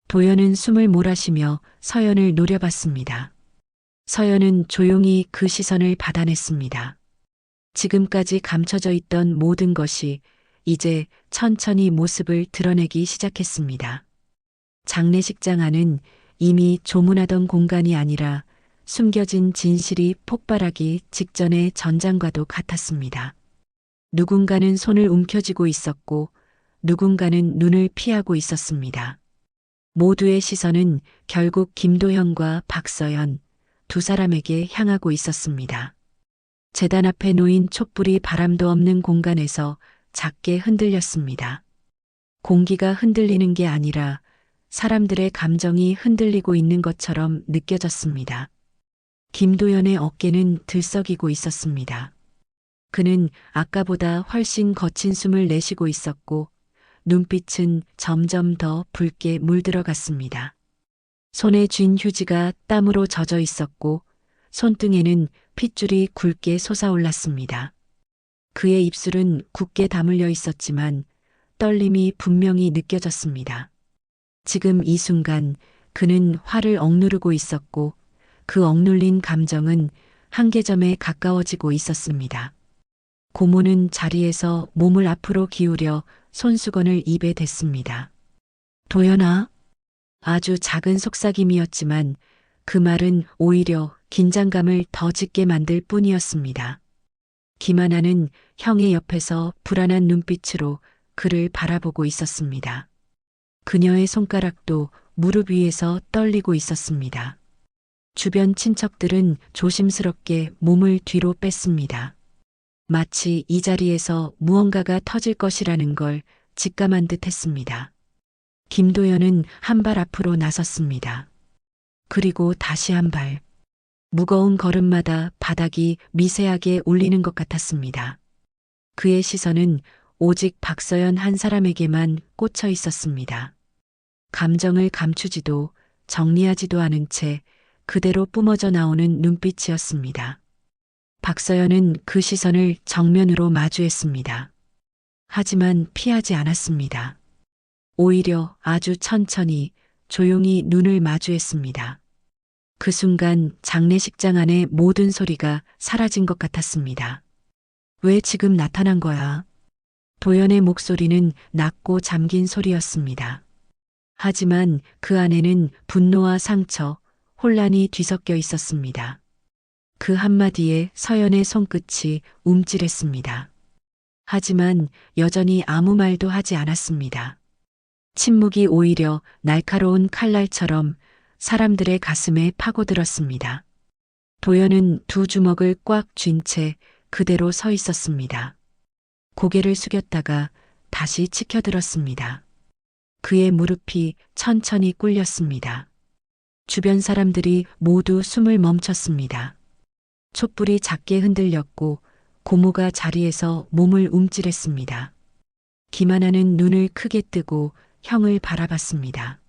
B: 도연은 숨을 몰아쉬며 서연을 노려봤습니다. 서연은 조용히 그 시선을 받아냈습니다. 지금까지 감춰져 있던 모든 것이 이제 천천히 모습을 드러내기 시작했습니다. 장례식장 안은 이미 조문하던 공간이 아니라 숨겨진 진실이 폭발하기 직전의 전장과도 같았습니다. 누군가는 손을 움켜쥐고 있었고 누군가는 눈을 피하고 있었습니다. 모두의 시선은 결국 김도현과 박서연 두 사람에게 향하고 있었습니다. 제단 앞에 놓인 촛불이 바람도 없는 공간에서 작게 흔들렸습니다. 공기가 흔들리는 게 아니라 사람들의 감정이 흔들리고 있는 것처럼 느껴졌습니다. 김도연의 어깨는 들썩이고 있었습니다. 그는 아까보다 훨씬 거친 숨을 내쉬고 있었고 눈빛은 점점 더 붉게 물들어갔습니다. 손에 쥔 휴지가 땀으로 젖어 있었고 손등에는 핏줄이 굵게 솟아올랐습니다. 그의 입술은 굳게 다물려 있었지만 떨림이 분명히 느껴졌습니다. 지금 이 순간 그는 화를 억누르고 있었고 그 억눌린 감정은 한계점에 가까워지고 있었습니다. 고모는 자리에서 몸을 앞으로 기울여 손수건을 입에 댔습니다. 도연아. 아주 작은 속삭임이었지만 그 말은 오히려 긴장감을 더 짙게 만들 뿐이었습니다. 김하나는 형의 옆에서 불안한 눈빛으로 그를 바라보고 있었습니다. 그녀의 손가락도 무릎 위에서 떨리고 있었습니다. 주변 친척들은 조심스럽게 몸을 뒤로 뺐습니다. 마치 이 자리에서 무언가가 터질 것이라는 걸 직감한 듯 했습니다. 김도연은 한 발 앞으로 나섰습니다. 그리고 다시 한 발. 무거운 걸음마다 바닥이 미세하게 울리는 것 같았습니다. 그의 시선은 오직 박서연 한 사람에게만 꽂혀 있었습니다. 감정을 감추지도 정리하지도 않은 채 그대로 뿜어져 나오는 눈빛이었습니다. 박서연은 그 시선을 정면으로 마주했습니다. 하지만 피하지 않았습니다. 오히려 아주 천천히 조용히 눈을 마주했습니다. 그 순간 장례식장 안의 모든 소리가 사라진 것 같았습니다. 왜 지금 나타난 거야? 도연의 목소리는 낮고 잠긴 소리였습니다. 하지만 그 안에는 분노와 상처, 혼란이 뒤섞여 있었습니다. 그 한마디에 서연의 손끝이 움찔했습니다. 하지만 여전히 아무 말도 하지 않았습니다. 침묵이 오히려 날카로운 칼날처럼 사람들의 가슴에 파고들었습니다. 도연은 두 주먹을 꽉 쥔 채 그대로 서 있었습니다. 고개를 숙였다가 다시 치켜들었습니다. 그의 무릎이 천천히 꿇렸습니다. 주변 사람들이 모두 숨을 멈췄습니다. 촛불이 작게 흔들렸고 고모가 자리에서 몸을 움찔했습니다. 김하나는 눈을 크게 뜨고 형을 바라봤습니다.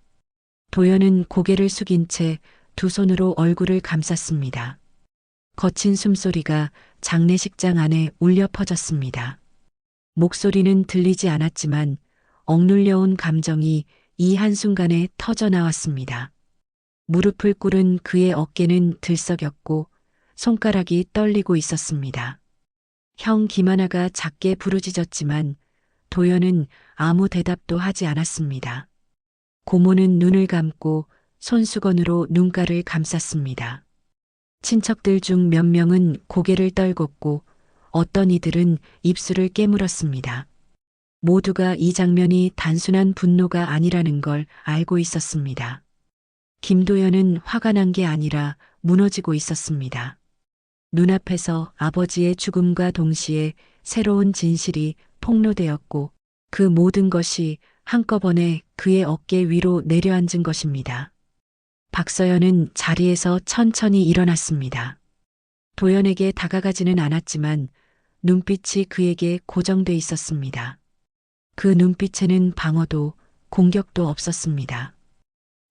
B: 도연은 고개를 숙인 채 두 손으로 얼굴을 감쌌습니다. 거친 숨소리가 장례식장 안에 울려 퍼졌습니다. 목소리는 들리지 않았지만 억눌려온 감정이 이 한순간에 터져 나왔습니다. 무릎을 꿇은 그의 어깨는 들썩였고 손가락이 떨리고 있었습니다. 형 김하나가 작게 부르짖었지만 도연은 아무 대답도 하지 않았습니다. 고모는 눈을 감고 손수건으로 눈가를 감쌌습니다. 친척들 중 몇 명은 고개를 떨궜고 어떤 이들은 입술을 깨물었습니다. 모두가 이 장면이 단순한 분노가 아니라는 걸 알고 있었습니다. 김도연은 화가 난 게 아니라 무너지고 있었습니다. 눈앞에서 아버지의 죽음과 동시에 새로운 진실이 폭로되었고 그 모든 것이 한꺼번에 그의 어깨 위로 내려앉은 것입니다. 박서연은 자리에서 천천히 일어났습니다. 도연에게 다가가지는 않았지만 눈빛이 그에게 고정돼 있었습니다. 그 눈빛에는 방어도 공격도 없었습니다.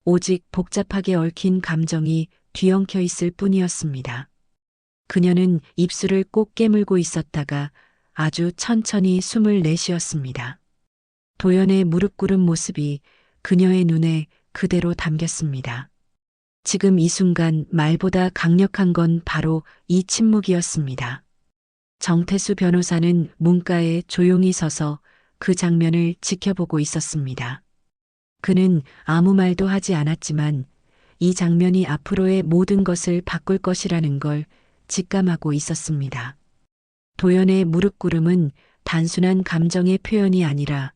B: 오직 복잡하게 얽힌 감정이 뒤엉켜 있을 뿐이었습니다. 그녀는 입술을 꼭 깨물고 있었다가 아주 천천히 숨을 내쉬었습니다. 도연의 무릎 꿇은 모습이 그녀의 눈에 그대로 담겼습니다. 지금 이 순간 말보다 강력한 건 바로 이 침묵이었습니다. 정태수 변호사는 문가에 조용히 서서 그 장면을 지켜보고 있었습니다. 그는 아무 말도 하지 않았지만 이 장면이 앞으로의 모든 것을 바꿀 것이라는 걸 직감하고 있었습니다. 도연의 무릎 꿇음은 단순한 감정의 표현이 아니라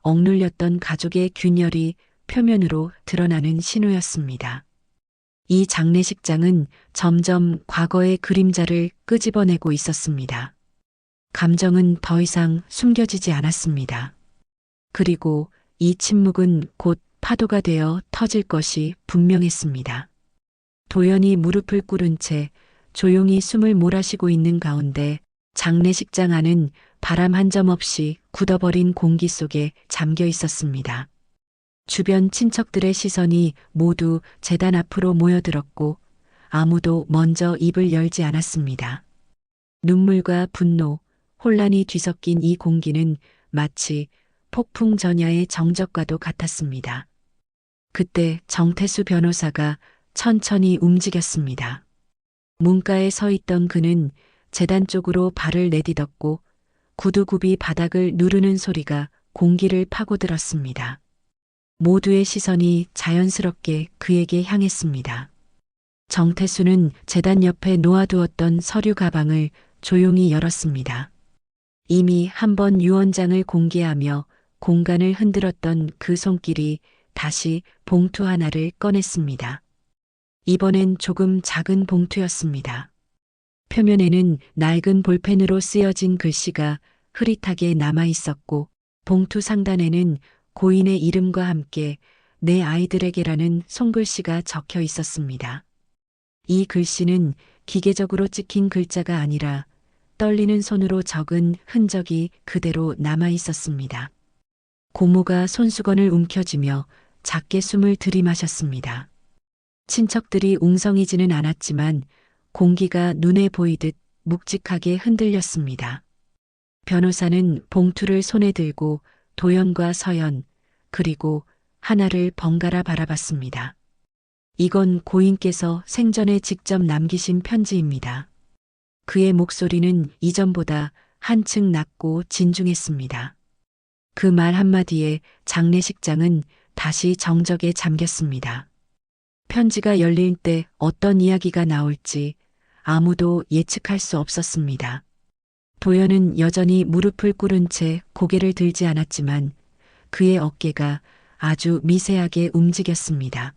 B: 억눌렸던 가족의 균열이 표면으로 드러나는 신호였습니다. 이 장례식장은 점점 과거의 그림자를 끄집어내고 있었습니다. 감정은 더 이상 숨겨지지 않았습니다. 그리고 이 침묵은 곧 파도가 되어 터질 것이 분명했습니다. 도연이 무릎을 꿇은 채 조용히 숨을 몰아쉬고 있는 가운데 장례식장 안은 바람 한 점 없이 굳어버린 공기 속에 잠겨 있었습니다. 주변 친척들의 시선이 모두 제단 앞으로 모여들었고 아무도 먼저 입을 열지 않았습니다. 눈물과 분노, 혼란이 뒤섞인 이 공기는 마치 폭풍 전야의 정적과도 같았습니다. 그때 정태수 변호사가 천천히 움직였습니다. 문가에 서 있던 그는 제단 쪽으로 발을 내딛었고 구두굽이 바닥을 누르는 소리가 공기를 파고들었습니다. 모두의 시선이 자연스럽게 그에게 향했습니다. 정태수는 제단 옆에 놓아두었던 서류 가방을 조용히 열었습니다. 이미 한 번 유언장을 공개하며 공간을 흔들었던 그 손길이 다시 봉투 하나를 꺼냈습니다. 이번엔 조금 작은 봉투였습니다. 표면에는 낡은 볼펜으로 쓰여진 글씨가 흐릿하게 남아 있었고 봉투 상단에는 고인의 이름과 함께 내 아이들에게라는 손글씨가 적혀 있었습니다. 이 글씨는 기계적으로 찍힌 글자가 아니라 떨리는 손으로 적은 흔적이 그대로 남아 있었습니다. 고모가 손수건을 움켜쥐며 작게 숨을 들이마셨습니다. 친척들이 웅성이지는 않았지만 공기가 눈에 보이듯 묵직하게 흔들렸습니다. 변호사는 봉투를 손에 들고 도연과 서연, 그리고 하나를 번갈아 바라봤습니다. 이건 고인께서 생전에 직접 남기신 편지입니다. 그의 목소리는 이전보다 한층 낮고 진중했습니다. 그 말 한마디에 장례식장은 다시 정적에 잠겼습니다. 편지가 열릴 때 어떤 이야기가 나올지 아무도 예측할 수 없었습니다. 도연은 여전히 무릎을 꿇은 채 고개를 들지 않았지만 그의 어깨가 아주 미세하게 움직였습니다.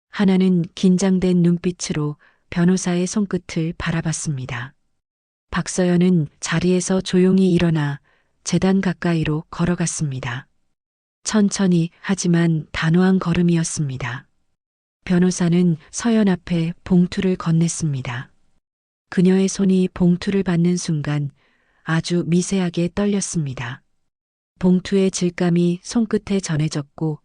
B: 하나는 긴장된 눈빛으로 변호사의 손끝을 바라봤습니다. 박서연은 자리에서 조용히 일어나 제단 가까이로 걸어갔습니다. 천천히 하지만 단호한 걸음이었습니다. 변호사는 서연 앞에 봉투를 건넸습니다. 그녀의 손이 봉투를 받는 순간 아주 미세하게 떨렸습니다. 봉투의 질감이 손끝에 전해졌고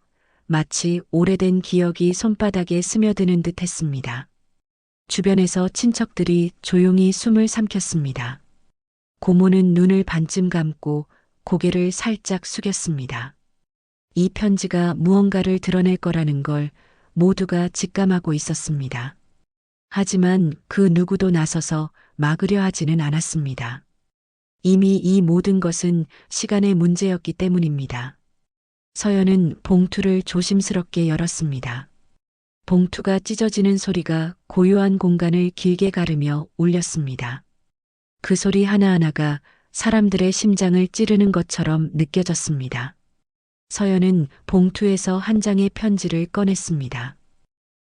B: 마치 오래된 기억이 손바닥에 스며드는 듯 했습니다. 주변에서 친척들이 조용히 숨을 삼켰습니다. 고모는 눈을 반쯤 감고 고개를 살짝 숙였습니다. 이 편지가 무언가를 드러낼 거라는 걸 모두가 직감하고 있었습니다. 하지만 그 누구도 나서서 막으려 하지는 않았습니다. 이미 이 모든 것은 시간의 문제였기 때문입니다. 서연은 봉투를 조심스럽게 열었습니다. 봉투가 찢어지는 소리가 고요한 공간을 길게 가르며 울렸습니다. 그 소리 하나하나가 사람들의 심장을 찌르는 것처럼 느껴졌습니다. 서연은 봉투에서 한 장의 편지를 꺼냈습니다.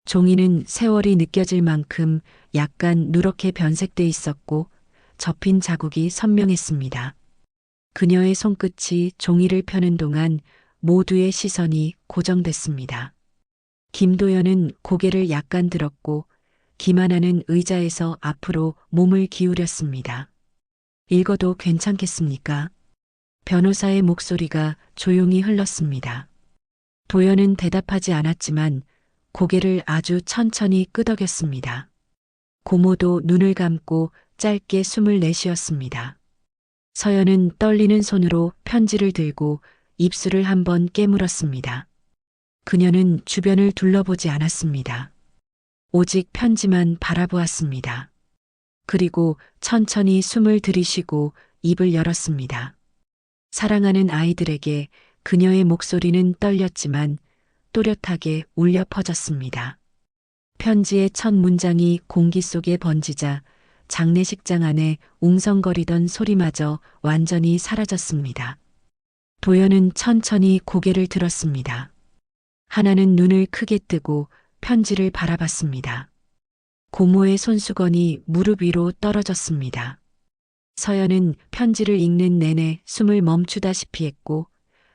B: 종이는 세월이 느껴질 만큼 약간 누렇게 변색돼 있었고 접힌 자국이 선명했습니다. 그녀의 손끝이 종이를 펴는 동안 모두의 시선이 고정됐습니다. 김도연은 고개를 약간 들었고 김하나는 의자에서 앞으로 몸을 기울였습니다. 읽어도 괜찮겠습니까? 변호사의 목소리가 조용히 흘렀습니다. 도연은 대답하지 않았지만 고개를 아주 천천히 끄덕였습니다. 고모도 눈을 감고 짧게 숨을 내쉬었습니다. 서연은 떨리는 손으로 편지를 들고 입술을 한번 깨물었습니다. 그녀는 주변을 둘러보지 않았습니다. 오직 편지만 바라보았습니다. 그리고 천천히 숨을 들이쉬고 입을 열었습니다. 사랑하는 아이들에게 그녀의 목소리는 떨렸지만 또렷하게 울려 퍼졌습니다. 편지의 첫 문장이 공기 속에 번지자 장례식장 안에 웅성거리던 소리마저 완전히 사라졌습니다. 도연은 천천히 고개를 들었습니다. 하나는 눈을 크게 뜨고 편지를 바라봤습니다. 고모의 손수건이 무릎 위로 떨어졌습니다. 서연은 편지를 읽는 내내 숨을 멈추다시피 했고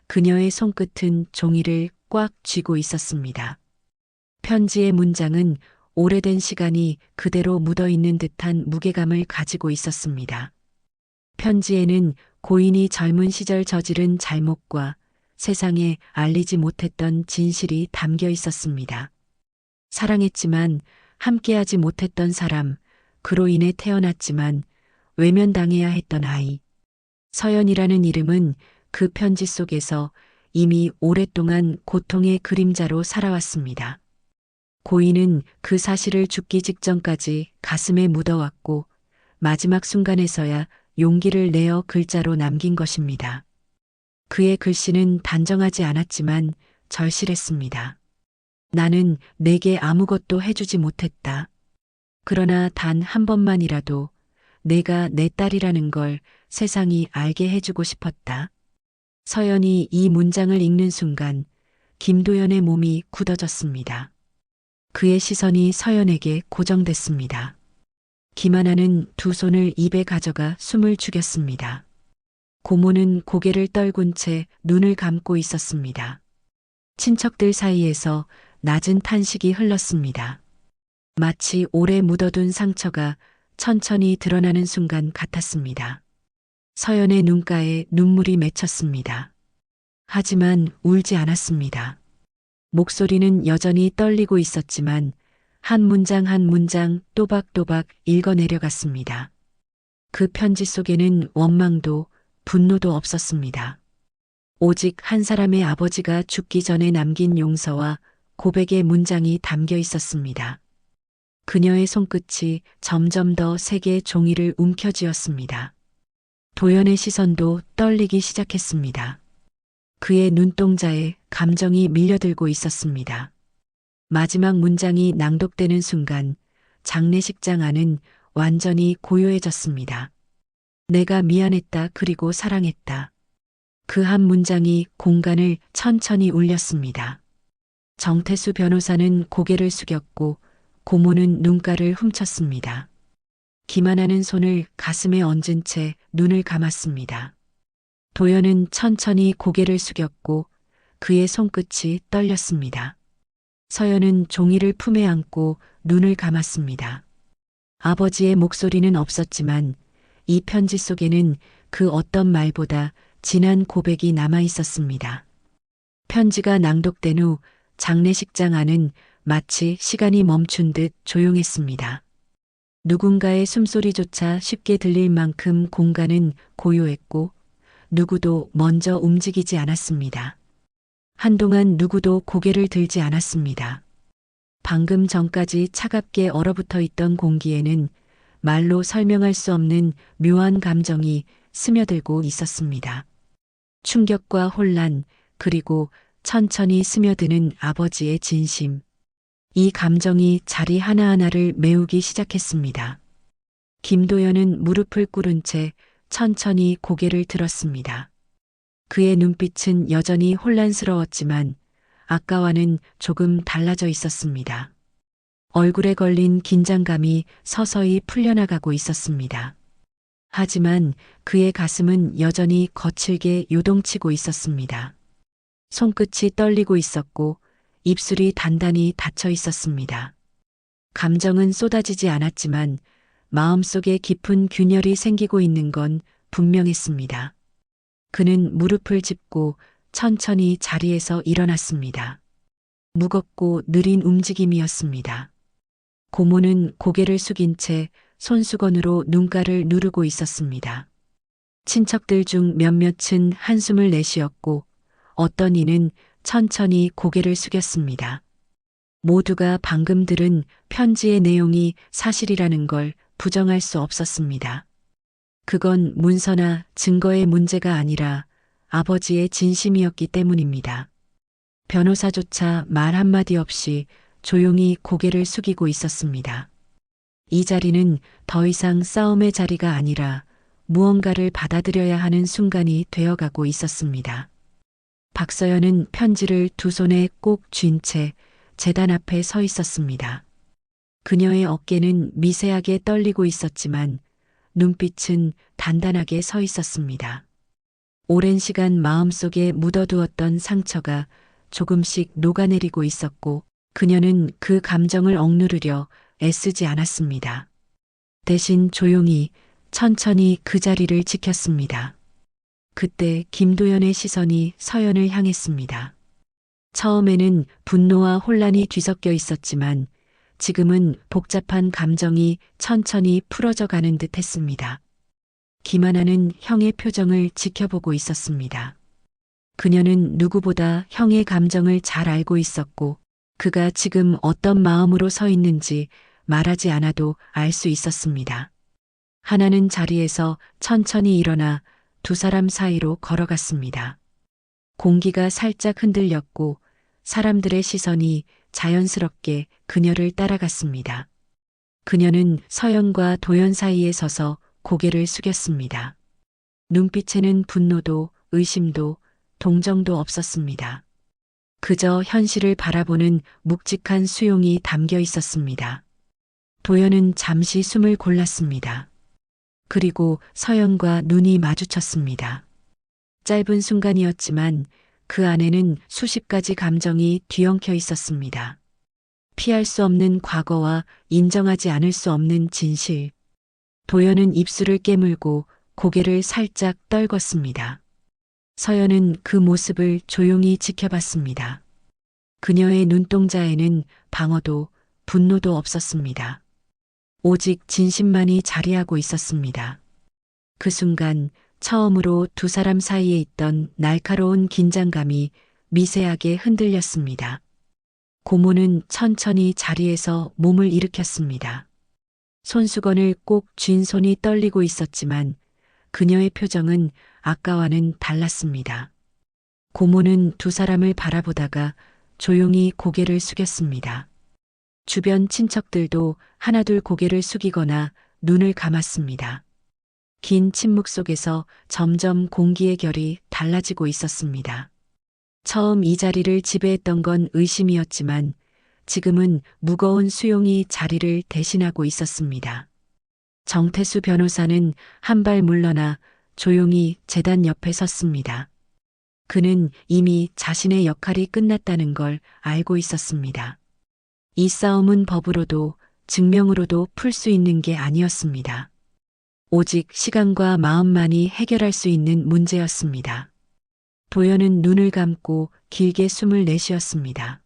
B: 그녀의 손끝은 종이를 꽉 쥐고 있었습니다. 편지의 문장은 오래된 시간이 그대로 묻어있는 듯한 무게감을 가지고 있었습니다. 편지에는 고인이 젊은 시절 저지른 잘못과 세상에 알리지 못했던 진실이 담겨 있었습니다. 사랑했지만 함께하지 못했던 사람, 그로 인해 태어났지만 외면당해야 했던 아이. 서연이라는 이름은 그 편지 속에서 이미 오랫동안 고통의 그림자로 살아왔습니다. 고인은 그 사실을 죽기 직전까지 가슴에 묻어왔고 마지막 순간에서야 용기를 내어 글자로 남긴 것입니다. 그의 글씨는 단정하지 않았지만 절실했습니다. 나는 내게 아무것도 해주지 못했다. 그러나 단 한 번만이라도 내가 내 딸이라는 걸 세상이 알게 해주고 싶었다. 서연이 이 문장을 읽는 순간 김도연의 몸이 굳어졌습니다. 그의 시선이 서연에게 고정됐습니다. 김하나는 두 손을 입에 가져가 숨을 죽였습니다. 고모는 고개를 떨군 채 눈을 감고 있었습니다. 친척들 사이에서 낮은 탄식이 흘렀습니다. 마치 오래 묻어둔 상처가 천천히 드러나는 순간 같았습니다. 서연의 눈가에 눈물이 맺혔습니다. 하지만 울지 않았습니다. 목소리는 여전히 떨리고 있었지만 한 문장 한 문장 또박또박 읽어내려갔습니다. 그 편지 속에는 원망도 분노도 없었습니다. 오직 한 사람의 아버지가 죽기 전에 남긴 용서와 고백의 문장이 담겨 있었습니다. 그녀의 손끝이 점점 더 세게 종이를 움켜쥐었습니다. 도연의 시선도 떨리기 시작했습니다. 그의 눈동자에 감정이 밀려들고 있었습니다. 마지막 문장이 낭독되는 순간 장례식장 안은 완전히 고요해졌습니다. 내가 미안했다 그리고 사랑했다. 그 한 문장이 공간을 천천히 울렸습니다. 정태수 변호사는 고개를 숙였고 고모는 눈가를 훔쳤습니다. 김하나는 손을 가슴에 얹은 채 눈을 감았습니다. 도연은 천천히 고개를 숙였고 그의 손끝이 떨렸습니다. 서연은 종이를 품에 안고 눈을 감았습니다. 아버지의 목소리는 없었지만 이 편지 속에는 그 어떤 말보다 진한 고백이 남아 있었습니다. 편지가 낭독된 후 장례식장 안은 마치 시간이 멈춘 듯 조용했습니다. 누군가의 숨소리조차 쉽게 들릴 만큼 공간은 고요했고 누구도 먼저 움직이지 않았습니다. 한동안 누구도 고개를 들지 않았습니다. 방금 전까지 차갑게 얼어붙어 있던 공기에는 말로 설명할 수 없는 묘한 감정이 스며들고 있었습니다. 충격과 혼란, 그리고 천천히 스며드는 아버지의 진심. 이 감정이 자리 하나하나를 메우기 시작했습니다. 김도연은 무릎을 꿇은 채 천천히 고개를 들었습니다. 그의 눈빛은 여전히 혼란스러웠지만 아까와는 조금 달라져 있었습니다. 얼굴에 걸린 긴장감이 서서히 풀려나가고 있었습니다. 하지만 그의 가슴은 여전히 거칠게 요동치고 있었습니다. 손끝이 떨리고 있었고 입술이 단단히 닫혀 있었습니다. 감정은 쏟아지지 않았지만 마음속에 깊은 균열이 생기고 있는 건 분명했습니다. 그는 무릎을 짚고 천천히 자리에서 일어났습니다. 무겁고 느린 움직임이었습니다. 고모는 고개를 숙인 채 손수건으로 눈가를 누르고 있었습니다. 친척들 중 몇몇은 한숨을 내쉬었고 어떤 이는 천천히 고개를 숙였습니다. 모두가 방금 들은 편지의 내용이 사실이라는 걸 부정할 수 없었습니다. 그건 문서나 증거의 문제가 아니라 아버지의 진심이었기 때문입니다. 변호사조차 말 한마디 없이 조용히 고개를 숙이고 있었습니다. 이 자리는 더 이상 싸움의 자리가 아니라 무언가를 받아들여야 하는 순간이 되어가고 있었습니다. 박서연은 편지를 두 손에 꼭 쥔 채 제단 앞에 서 있었습니다. 그녀의 어깨는 미세하게 떨리고 있었지만 눈빛은 단단하게 서 있었습니다. 오랜 시간 마음속에 묻어두었던 상처가 조금씩 녹아내리고 있었고 그녀는 그 감정을 억누르려 애쓰지 않았습니다. 대신 조용히 천천히 그 자리를 지켰습니다. 그때 김도연의 시선이 서연을 향했습니다. 처음에는 분노와 혼란이 뒤섞여 있었지만 지금은 복잡한 감정이 천천히 풀어져 가는 듯 했습니다. 김하나는 형의 표정을 지켜보고 있었습니다. 그녀는 누구보다 형의 감정을 잘 알고 있었고 그가 지금 어떤 마음으로 서 있는지 말하지 않아도 알 수 있었습니다. 하나는 자리에서 천천히 일어나 두 사람 사이로 걸어갔습니다. 공기가 살짝 흔들렸고 사람들의 시선이 자연스럽게 그녀를 따라갔습니다. 그녀는 서연과 도연 사이에 서서 고개를 숙였습니다. 눈빛에는 분노도 의심도 동정도 없었습니다. 그저 현실을 바라보는 묵직한 수용이 담겨 있었습니다. 도연은 잠시 숨을 골랐습니다. 그리고 서연과 눈이 마주쳤습니다. 짧은 순간이었지만 그 안에는 수십 가지 감정이 뒤엉켜 있었습니다. 피할 수 없는 과거와 인정하지 않을 수 없는 진실. 도연은 입술을 깨물고 고개를 살짝 떨궜습니다. 서연은 그 모습을 조용히 지켜봤습니다. 그녀의 눈동자에는 방어도 분노도 없었습니다. 오직 진심만이 자리하고 있었습니다. 그 순간 처음으로 두 사람 사이에 있던 날카로운 긴장감이 미세하게 흔들렸습니다. 고모는 천천히 자리에서 몸을 일으켰습니다. 손수건을 꼭 쥔 손이 떨리고 있었지만 그녀의 표정은 아까와는 달랐습니다. 고모는 두 사람을 바라보다가 조용히 고개를 숙였습니다. 주변 친척들도 하나둘 고개를 숙이거나 눈을 감았습니다. 긴 침묵 속에서 점점 공기의 결이 달라지고 있었습니다. 처음 이 자리를 지배했던 건 의심이었지만 지금은 무거운 수용이 자리를 대신하고 있었습니다. 정태수 변호사는 한 발 물러나 조용히 제단 옆에 섰습니다. 그는 이미 자신의 역할이 끝났다는 걸 알고 있었습니다. 이 싸움은 법으로도 증명으로도 풀 수 있는 게 아니었습니다. 오직 시간과 마음만이 해결할 수 있는 문제였습니다. 도연은 눈을 감고 길게 숨을 내쉬었습니다.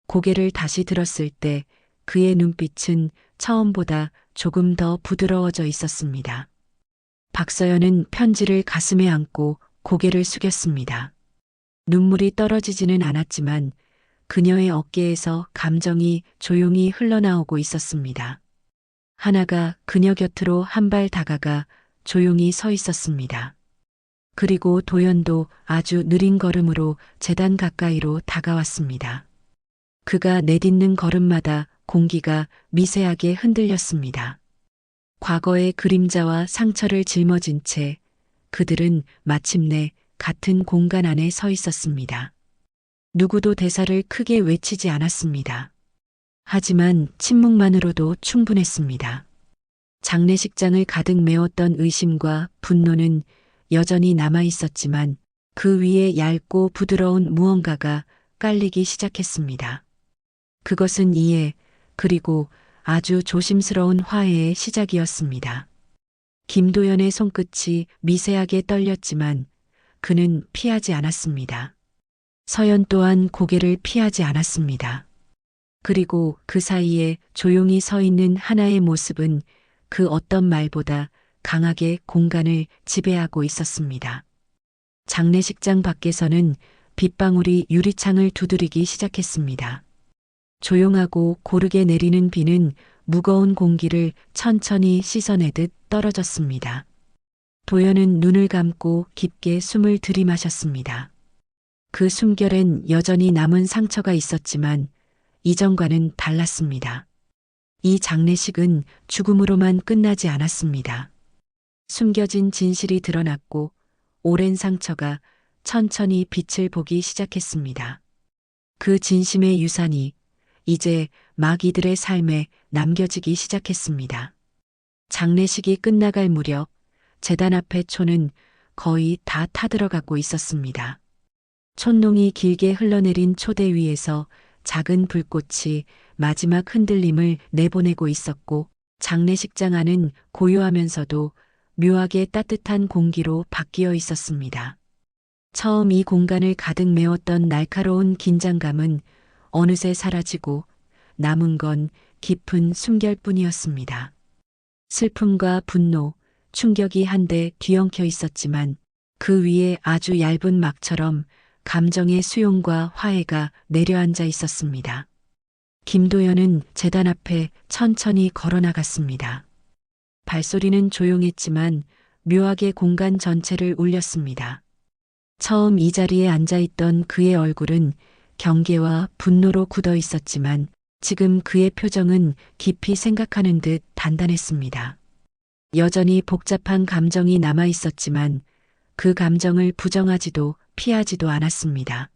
B: 고개를 다시 들었을 때 그의 눈빛은 처음보다 조금 더 부드러워져 있었습니다. 박서연은 편지를 가슴에 안고 고개를 숙였습니다. 눈물이 떨어지지는 않았지만 그녀의 어깨에서 감정이 조용히 흘러나오고 있었습니다. 하나가 그녀 곁으로 한 발 다가가 조용히 서 있었습니다. 그리고 도연도 아주 느린 걸음으로 제단 가까이로 다가왔습니다. 그가 내딛는 걸음마다 공기가 미세하게 흔들렸습니다. 과거의 그림자와 상처를 짊어진 채 그들은 마침내 같은 공간 안에 서 있었습니다. 누구도 대사를 크게 외치지 않았습니다. 하지만 침묵만으로도 충분했습니다. 장례식장을 가득 메웠던 의심과 분노는 여전히 남아 있었지만 그 위에 얇고 부드러운 무언가가 깔리기 시작했습니다. 그것은 이해, 그리고 아주 조심스러운 화해의 시작이었습니다. 김도연의 손끝이 미세하게 떨렸지만 그는 피하지 않았습니다. 서연 또한 고개를 피하지 않았습니다. 그리고 그 사이에 조용히 서 있는 하나의 모습은 그 어떤 말보다 강하게 공간을 지배하고 있었습니다. 장례식장 밖에서는 빗방울이 유리창을 두드리기 시작했습니다. 조용하고 고르게 내리는 비는 무거운 공기를 천천히 씻어내듯 떨어졌습니다. 도연은 눈을 감고 깊게 숨을 들이마셨습니다. 그 숨결엔 여전히 남은 상처가 있었지만 이전과는 달랐습니다. 이 장례식은 죽음으로만 끝나지 않았습니다. 숨겨진 진실이 드러났고 오랜 상처가 천천히 빛을 보기 시작했습니다. 그 진심의 유산이 이제 막 이들의 삶에 남겨지기 시작했습니다. 장례식이 끝나갈 무렵 제단 앞의 초는 거의 다 타들어가고 있었습니다. 촛농이 길게 흘러내린 초대 위에서 작은 불꽃이 마지막 흔들림을 내보내고 있었고 장례식장 안은 고요하면서도 묘하게 따뜻한 공기로 바뀌어 있었습니다. 처음 이 공간을 가득 메웠던 날카로운 긴장감은 어느새 사라지고 남은 건 깊은 숨결뿐이었습니다. 슬픔과 분노, 충격이 한데 뒤엉켜 있었지만 그 위에 아주 얇은 막처럼 감정의 수용과 화해가 내려앉아 있었습니다. 김도연은 제단 앞에 천천히 걸어 나갔습니다. 발소리는 조용했지만 묘하게 공간 전체를 울렸습니다. 처음 이 자리에 앉아있던 그의 얼굴은 경계와 분노로 굳어 있었지만 지금 그의 표정은 깊이 생각하는 듯 단단했습니다. 여전히 복잡한 감정이 남아 있었지만 그 감정을 부정하지도 피하지도 않았습니다.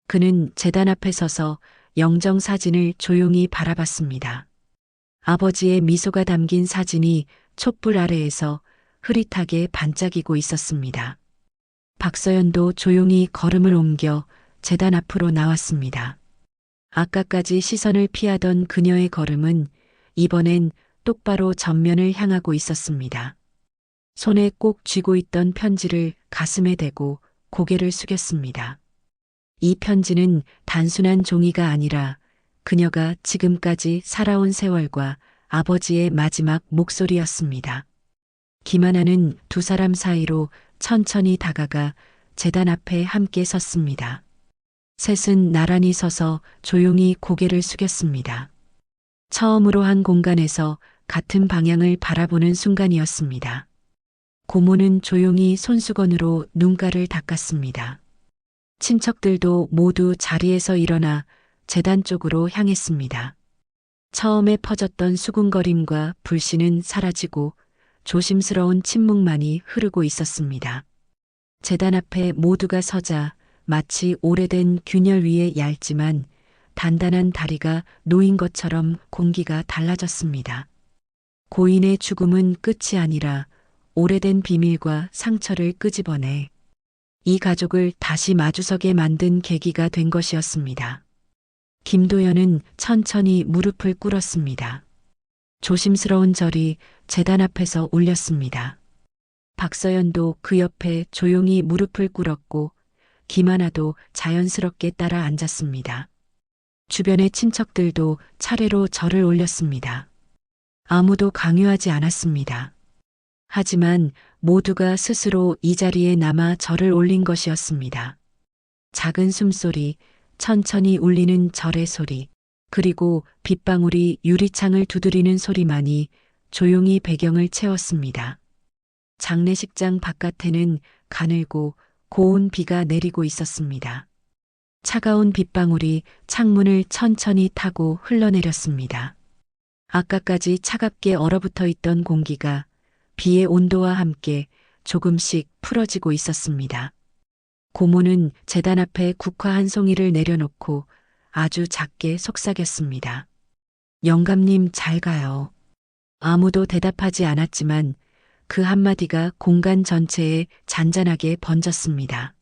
B: 그는 제단 앞에 서서 영정 사진을 조용히 바라봤습니다. 아버지의 미소가 담긴 사진이 촛불 아래에서 흐릿하게 반짝이고 있었습니다. 박서연도 조용히 걸음을 옮겨 제단 앞으로 나왔습니다. 아까까지 시선을 피하던 그녀의 걸음은 이번엔 똑바로 전면을 향하고 있었습니다. 손에 꼭 쥐고 있던 편지를 가슴에 대고 고개를 숙였습니다. 이 편지는 단순한 종이가 아니라 그녀가 지금까지 살아온 세월과 아버지의 마지막 목소리였습니다. 김하나는 두 사람 사이로 천천히 다가가 제단 앞에 함께 섰습니다. 셋은 나란히 서서 조용히 고개를 숙였습니다. 처음으로 한 공간에서 같은 방향을 바라보는 순간이었습니다. 고모는 조용히 손수건으로 눈가를 닦았습니다. 친척들도 모두 자리에서 일어나 제단 쪽으로 향했습니다. 처음에 퍼졌던 수군거림과 불씨는 사라지고 조심스러운 침묵만이 흐르고 있었습니다. 제단 앞에 모두가 서자 마치 오래된 균열 위에 얇지만 단단한 다리가 놓인 것처럼 공기가 달라졌습니다. 고인의 죽음은 끝이 아니라 오래된 비밀과 상처를 끄집어내 이 가족을 다시 마주서게 만든 계기가 된 것이었습니다. 김도연은 천천히 무릎을 꿇었습니다. 조심스러운 절이 제단 앞에서 울렸습니다. 박서연도 그 옆에 조용히 무릎을 꿇었고 김하나도 자연스럽게 따라 앉았습니다. 주변의 친척들도 차례로 절을 올렸습니다. 아무도 강요하지 않았습니다. 하지만 모두가 스스로 이 자리에 남아 절을 올린 것이었습니다. 작은 숨소리, 천천히 울리는 절의 소리, 그리고 빗방울이 유리창을 두드리는 소리만이 조용히 배경을 채웠습니다. 장례식장 바깥에는 가늘고 고운 비가 내리고 있었습니다. 차가운 빗방울이 창문을 천천히 타고 흘러내렸습니다. 아까까지 차갑게 얼어붙어 있던 공기가 비의 온도와 함께 조금씩 풀어지고 있었습니다. 고모는 제단 앞에 국화 한 송이를 내려놓고 아주 작게 속삭였습니다. 영감님 잘 가요. 아무도 대답하지 않았지만 그 한마디가 공간 전체에 잔잔하게 번졌습니다.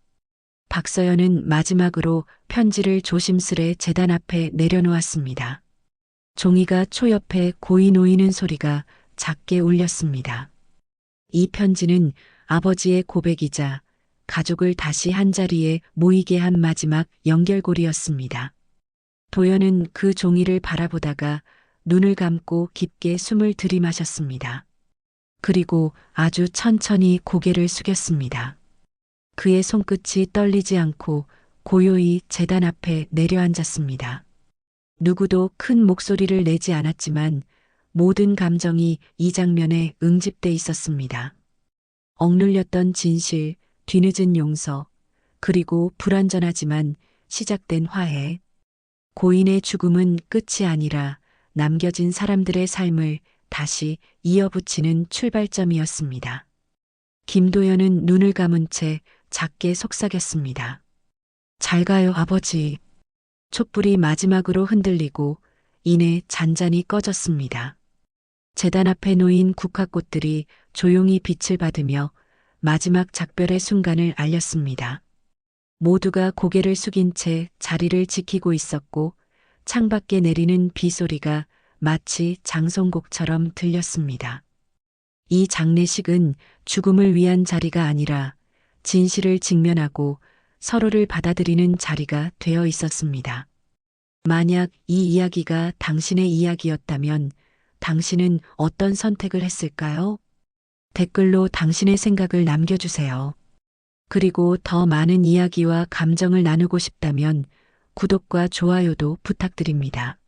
B: 박서연은 마지막으로 편지를 조심스레 제단 앞에 내려놓았습니다. 종이가 초옆에 고이 놓이는 소리가 작게 울렸습니다. 이 편지는 아버지의 고백이자 가족을 다시 한자리에 모이게 한 마지막 연결고리였습니다. 도연은 그 종이를 바라보다가 눈을 감고 깊게 숨을 들이마셨습니다. 그리고 아주 천천히 고개를 숙였습니다. 그의 손끝이 떨리지 않고 고요히 제단 앞에 내려앉았습니다. 누구도 큰 목소리를 내지 않았지만 모든 감정이 이 장면에 응집돼 있었습니다. 억눌렸던 진실, 뒤늦은 용서, 그리고 불완전하지만 시작된 화해. 고인의 죽음은 끝이 아니라 남겨진 사람들의 삶을 다시 이어붙이는 출발점이었습니다. 김도연은 눈을 감은 채 작게 속삭였습니다. 잘 가요, 아버지. 촛불이 마지막으로 흔들리고 이내 잔잔히 꺼졌습니다. 제단 앞에 놓인 국화꽃들이 조용히 빛을 받으며 마지막 작별의 순간을 알렸습니다. 모두가 고개를 숙인 채 자리를 지키고 있었고 창밖에 내리는 비 소리가 마치 장송곡처럼 들렸습니다. 이 장례식은 죽음을 위한 자리가 아니라 진실을 직면하고 서로를 받아들이는 자리가 되어 있었습니다. 만약 이 이야기가 당신의 이야기였다면 당신은 어떤 선택을 했을까요? 댓글로 당신의 생각을 남겨주세요. 그리고 더 많은 이야기와 감정을 나누고 싶다면 구독과 좋아요도 부탁드립니다.